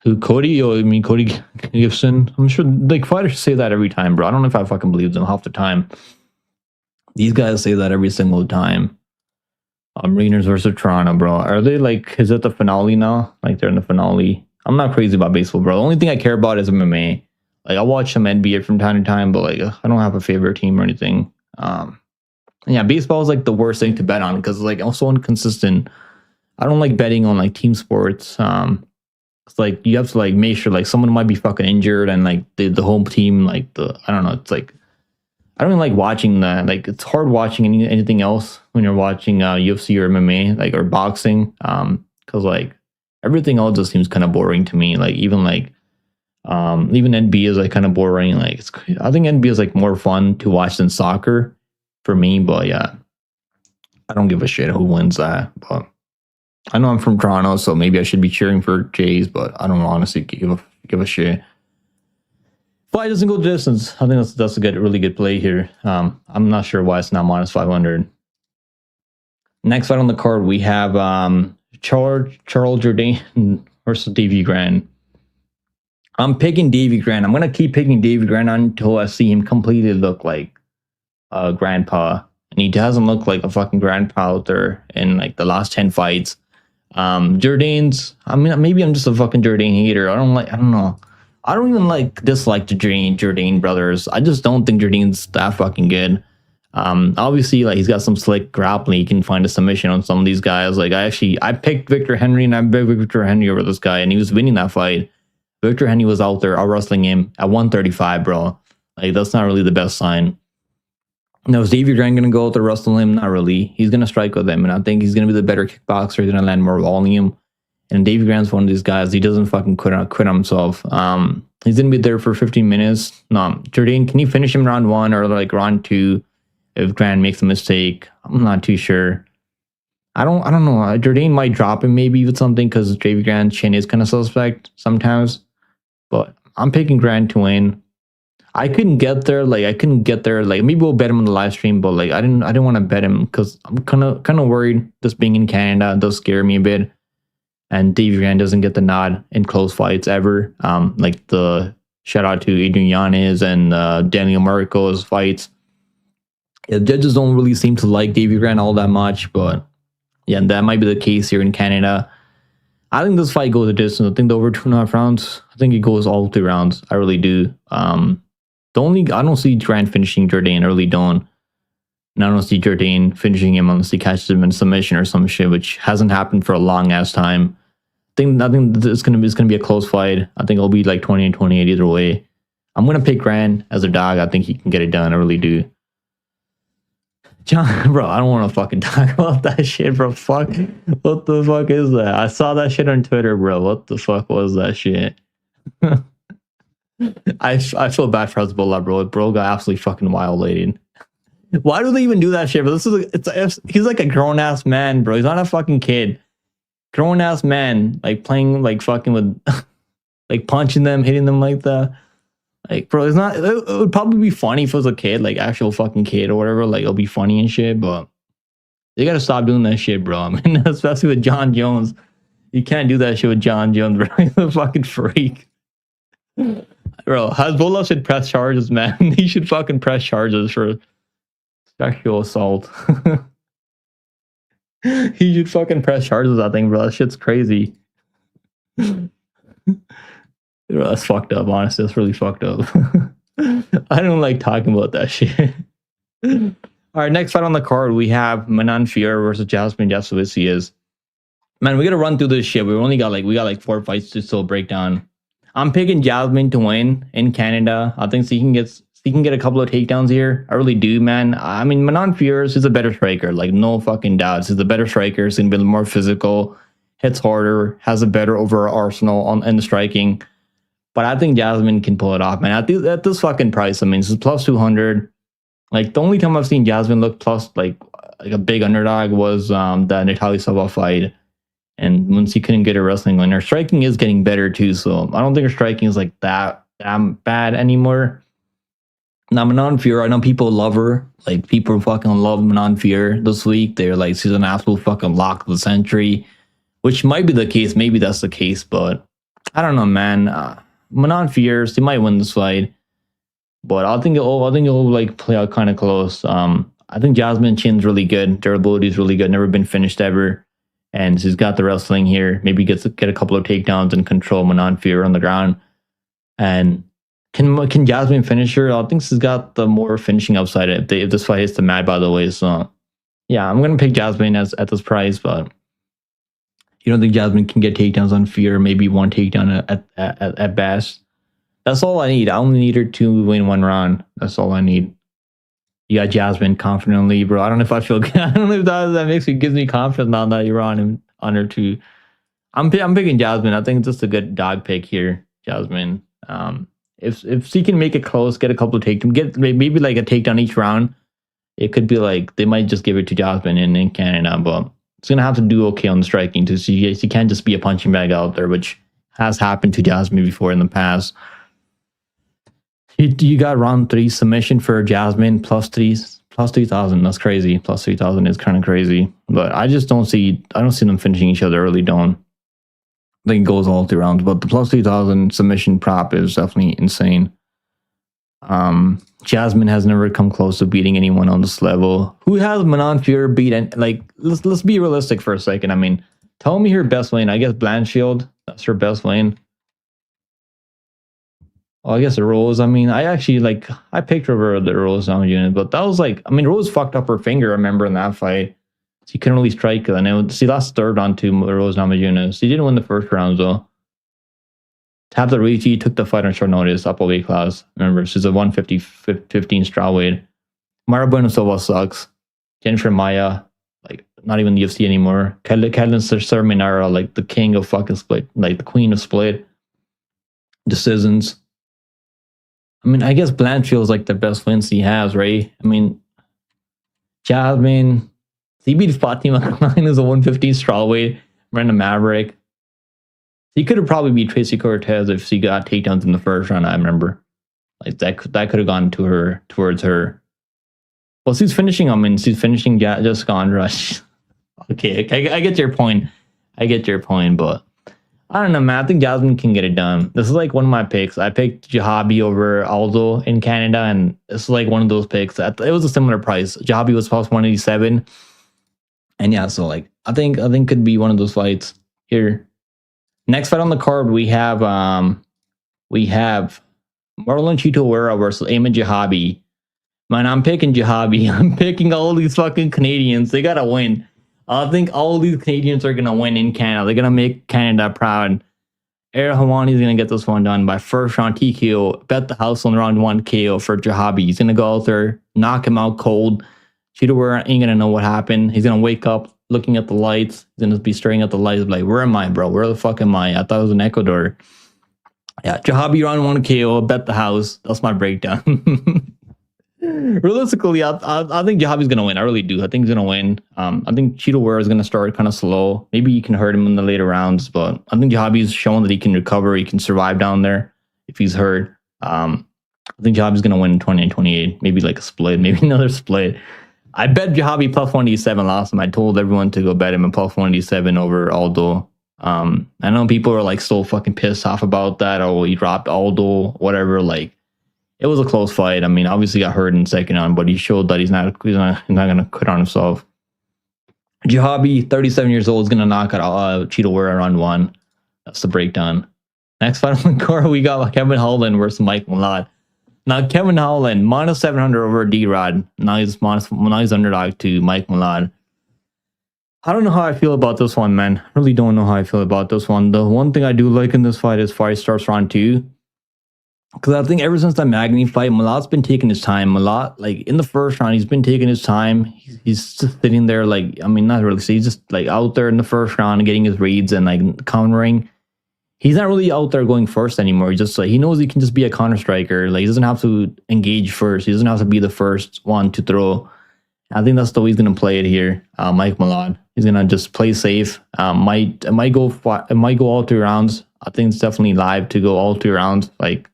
Who Cody? Oh, I mean Cody Gibson. I'm sure like fighters say that every time, bro. I don't know if I fucking believe them half the time. These guys say that every single time. Mariners versus Toronto, bro. Are they like? Is it the finale now? Like they're in the finale. I'm not crazy about baseball, bro. The only thing I care about is MMA. Like I watch some NBA from time to time, but like I don't have a favorite team or anything. Yeah, baseball is like the worst thing to bet on because like I'm so inconsistent. I don't like betting on like team sports. It's like you have to like make sure like someone might be fucking injured and like the home team like I don't know. It's like I don't like watching that. Like it's hard watching anything else when you're watching UFC or MMA like or boxing. Because like everything else just seems kind of boring to me. Like even NBA is like kind of boring. Like I think NBA is like more fun to watch than soccer for me. But yeah, I don't give a shit who wins that. But I know I'm from Toronto, so maybe I should be cheering for Jays, but I don't honestly give a shit. Fight doesn't go the distance. I think that's a really good play here. I'm not sure why it's not minus 500. Next fight on the card, we have Charles Jourdain versus Davy Grant. I'm picking Davy Grant. I'm gonna keep picking Davy Grant until I see him completely look like a grandpa, and he doesn't look like a fucking grandpa out there in like the last 10 fights. Jourdain's. I mean, maybe I'm just a fucking Jourdain hater. I don't know. I don't even like dislike the Jardine brothers. I just don't think Jardine's that fucking good. Obviously, like he's got some slick grappling. He can find a submission on some of these guys. Like I picked Victor Henry and I picked Victor Henry over this guy, and he was winning that fight. Victor Henry was out there out wrestling him at 135, bro. Like that's not really the best sign. Now, is Davey Grant going to go out there wrestle him? Not really. He's going to strike with him, and I think he's going to be the better kickboxer. He's going to land more volume. And Davey Grant's one of these guys. He doesn't fucking quit himself. He's going to be there for 15 minutes. No, Jardine, can you finish him round 1 or like round 2 if Grant makes a mistake? I'm not too sure. I don't know. Jardine might drop him maybe with something because Davey Grant's chin is kind of suspect sometimes. But I'm picking Grant to win. I couldn't get there. Like maybe we'll bet him on the live stream, but like I didn't want to bet him because I'm kind of worried. This being in Canada does scare me a bit. And Davey Grant doesn't get the nod in close fights ever. Like the shout out to Adrian Yanez and Daniel Marcos fights. Yeah, the judges don't really seem to like Davey Grant all that much, but yeah, that might be the case here in Canada. I think this fight goes a distance. I think the over 2.5 rounds. I think it goes all 3 rounds. I really do. I don't see Grant finishing Jardine. I really don't. And I don't see Jardine finishing him unless he catches him in submission or some shit, which hasn't happened for a long ass time. I think it's gonna be a close fight. I think it'll be like 20-28 either way. I'm gonna pick Grant as a dog. I think he can get it done. I really do. John, bro, I don't want to fucking talk about that shit, bro. Fuck, what the fuck is that? I saw that shit on Twitter, bro. What the fuck was that shit? I feel bad for Hezbollah, bro. Bro got absolutely fucking violated. Why do they even do that shit? But he's like a grown ass man, bro. He's not a fucking kid. Grown ass man, like playing, like fucking with, like punching them, hitting them like that. Like, bro, it's not. It would probably be funny if it was a kid, like actual fucking kid or whatever. Like, it'll be funny and shit. But they gotta stop doing that shit, bro. I mean, especially with John Jones. You can't do that shit with John Jones, bro. He's a fucking freak. Bro, Hezbollah should press charges, man. He should fucking press charges for sexual assault. He should fucking press charges, I think, bro. That shit's crazy. Bro, that's fucked up, honestly. That's really fucked up. I don't like talking about that shit. All right, next fight on the card, we have Manon Fiorot versus Jasmine Jasudavicius. Man, we gotta run through this shit. We got 4 fights to still break down. I'm picking Jasmine to win in Canada. I think she can get a couple of takedowns here. I really do, man. I mean, Manon Fiorot is a better striker, like no fucking doubt. She's a better striker. She's gonna be more physical, hits harder, has a better overall arsenal in the striking. But I think Jasmine can pull it off, man. At this fucking price, I mean, this is plus 200. Like the only time I've seen Jasmine look plus like a big underdog was that Natalia Sava fight. And once she couldn't get her wrestling on, her striking is getting better too. So I don't think her striking is like that bad anymore. Now Manon Fiorot, I know people love her. Like people fucking love Manon Fiorot this week. They're like, she's an absolute fucking lock of the century, which might be the case. Maybe that's the case, but I don't know, man. Manon Fiorot, she might win this fight, but I think it'll like play out kind of close. I think Jasmine chin's really good. Durability is really good. Never been finished ever. And she's got the wrestling here. Maybe get a couple of takedowns and control Manon Fiorot on the ground. And can Jasmine finish her? I think she's got the more finishing upside if this fight hits the mat, by the way. So yeah, I'm gonna pick Jasmine at this price, but you don't think Jasmine can get takedowns on Fiorot? Maybe one takedown at best. That's all I need. I only need her to win 1 round. That's all I need. You got Jasmine confidently, bro. I don't know if I feel good. I don't know if that gives me confidence now that you're on her too. I'm picking Jasmine. I think it's just a good dog pick here, Jasmine. If she can make it close, get a couple of takedowns, get maybe like a takedown each round, it could be like they might just give it to Jasmine in Canada, but it's gonna have to do okay on the striking too. So she can't just be a punching bag out there, which has happened to Jasmine before in the past. You got round 3 submission for Jasmine plus 3,000. That's crazy. Plus 3,000 is kind of crazy, but I don't see them finishing each other. I really don't. I think it goes all 3 rounds, but the plus 3,000 submission prop is definitely insane. Jasmine has never come close to beating anyone on this level. Who has Manon Fiorot beat? And like, let's be realistic for a second. I mean, tell me her best win. I guess Blanchfield. That's her best win. Well, I guess the Rose. I mean, I actually like I picked over the Rose unit, but that was like I mean, Rose fucked up her finger. I remember in that fight, she couldn't really strike. And she lost third round to Rose Namajunas. She didn't win the first round though. Tabitha Ricci took the fight on short notice, up a weight class. Remember, she's a 150 15 strawweight. Mara Bueno Silva sucks. Jennifer Maya, like not even the UFC anymore. Katlyn Serminara, like the king of fucking split, like the queen of split decisions. I mean, I guess Blanchfield's like the best wins he has, right? I mean, Jasmine, he beat Fatima Klein as a 115 strawweight. Brenda Maverick. He could have probably beat Tracy Cortez if she got takedowns in the first round. I remember, like that could have gone to her towards her. Well, she's finishing. I mean, she's finishing Jessica Andrade. Okay, I get your point. I get your point, but I don't know, man. I think Jasmine can get it done. This is like one of my picks. I picked Jahabi over Aldo in Canada, and it's like one of those picks. It was a similar price. Jahabi was plus 187, and yeah, so like I think could be one of those fights here. Next fight on the card, we have Marlon Chito Vera versus Ayman Jahabi. Man, I'm picking Jahabi. I'm picking all these fucking Canadians. They gotta win. I think all these Canadians are gonna win in Canada. They're gonna make Canada proud. Ariel Helwani is gonna get this one done by first round TKO. Bet the house on round 1 KO for Jahabi. He's gonna go out there, knock him out cold. Chito Vera ain't gonna know what happened. He's gonna wake up looking at the lights. He's gonna be staring at the lights like, where am I, bro? Where the fuck am I? I thought it was in Ecuador. Yeah, Jahabi round 1 KO. Bet the house. That's my breakdown. Realistically, I think Jahabi's gonna win. I really do. I think he's gonna win. I think Chito Vera is gonna start kind of slow. Maybe you can hurt him in the later rounds, but I think Jahabi's shown that he can recover. He can survive down there if he's hurt. I think Jahabi's gonna win 20 and 28. Maybe like a split. Maybe another split. I bet Jahabi plus 187 last time. I told everyone to go bet him at plus 187 over Aldo. I know people are like so fucking pissed off about that. Oh, he dropped Aldo, whatever. Like. It was a close fight. I mean, obviously got hurt in second round, but he showed that he's not going to quit on himself. Jahabi, 37 years old, is going to knock out Chito Vera round 1. That's the breakdown. Next fight on the card, we got Kevin Holland versus Mike Malott. Now, Kevin Holland, minus 700 over D-Rod. Now he's underdog to Mike Malott. I don't know how I feel about this one, man. I really don't know how I feel about this one. The one thing I do like in this fight is fight starts round 2. Because I think ever since that Magny fight, Malott's been taking his time. Malott, like in the first round, he's been taking his time. He's just sitting there, like, I mean, not really. So he's just like out there in the first round, getting his reads and like countering. He's not really out there going first anymore. He just like he knows he can just be a counter striker. Like he doesn't have to engage first. He doesn't have to be the first one to throw. I think that's the way he's gonna play it here. Mike Malott. He's gonna just play safe. Might go all 2 rounds. I think it's definitely live to go all 2 rounds. Like.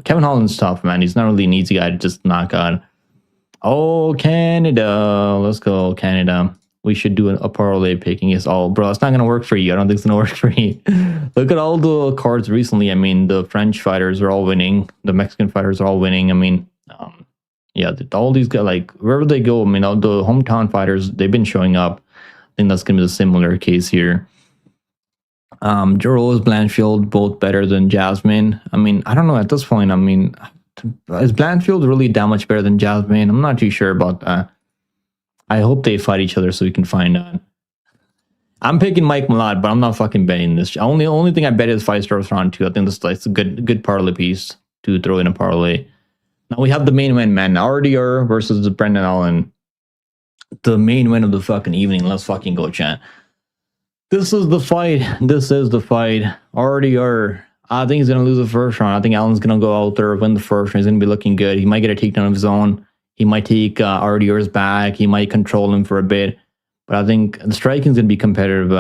Kevin Holland's tough, man. He's not really an easy guy to just knock out. Oh, Canada. Let's go, Canada. We should do a parlay picking. It's all, bro, it's not going to work for you. I don't think it's going to work for you. Look at all the cards recently. I mean, the French fighters are all winning. The Mexican fighters are all winning. I mean, yeah, all these guys, like, wherever they go, I mean, all the hometown fighters, they've been showing up. I think that's going to be the similar case here. Rose, Blanchfield, both better than Jasmine. I mean, I don't know at this point. I mean, is Blanchfield really that much better than Jasmine? I'm not too sure about that. I hope they fight each other so we can find out. I'm picking Mike Malott, but I'm not fucking betting this. Only thing I bet is fight starts round 2. I think this is a good parlay piece to throw in a parlay. Now we have the main event, man. RDR versus Brendan Allen. The main event of the fucking evening. Let's fucking go, chat. This is the fight. This is the fight. RDR. I think he's going to lose the first round. I think Allen's going to go out there, win the first round. He's going to be looking good. He might get a takedown of his own. He might take RDR's back. He might control him for a bit. But I think the striking is going to be competitive.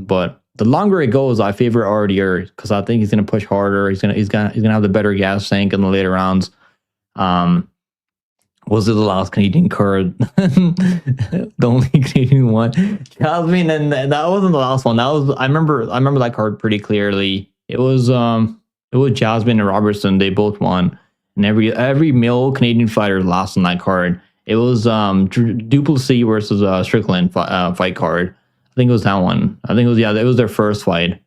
But the longer it goes, I favor RDR because I think he's going to push harder. He's going to have the better gas tank in the later rounds. Was it the last Canadian card? The only Canadian one. Jasmine, and that wasn't the last one. That was I remember that card pretty clearly. It was Jasmine and Robertson. They both won, and every male Canadian fighter lost on that card. It was Duplessis versus Strickland fight card. I think it was that one. I think it was their first fight.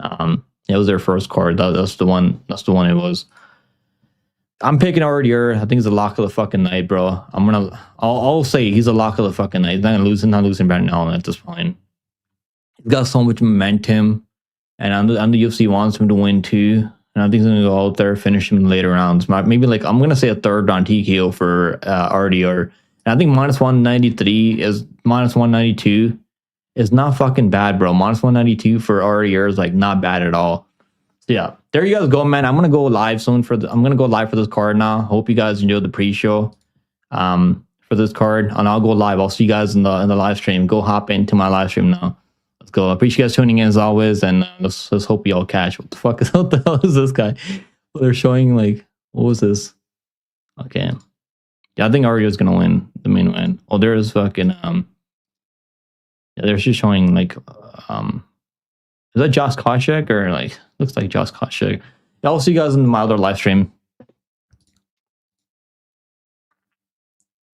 It was their first card. That's the one. That's the one it was. I'm picking RDR. I think he's a lock of the fucking night, bro. I'll say he's a lock of the fucking night. He's not not losing right now at this point. He's got so much momentum, and the UFC wants him to win too. And I think he's gonna go out there, finish him in the later rounds. Maybe like I'm gonna say a third round TKO for RDR. And I think minus 193 is minus 192 is not fucking bad, bro. Minus 192 for RDR is like not bad at all. So yeah, there you guys go, man. I'm gonna go live soon I'm gonna go live for this card now. Hope you guys enjoyed the pre-show for this card, and I'll go live. I'll see you guys in the live stream. Go hop into my live stream now. Let's go. I appreciate you guys tuning in as always, and let's hope you all catch. What the hell is this guy? They're showing like, what was this? Okay, yeah, I think RDR is gonna win the main win. Oh, there's fucking yeah, they're just showing like is that Josh Koscheck or like looks like Josh Koscheck? Yeah, I'll see you guys in my other live stream.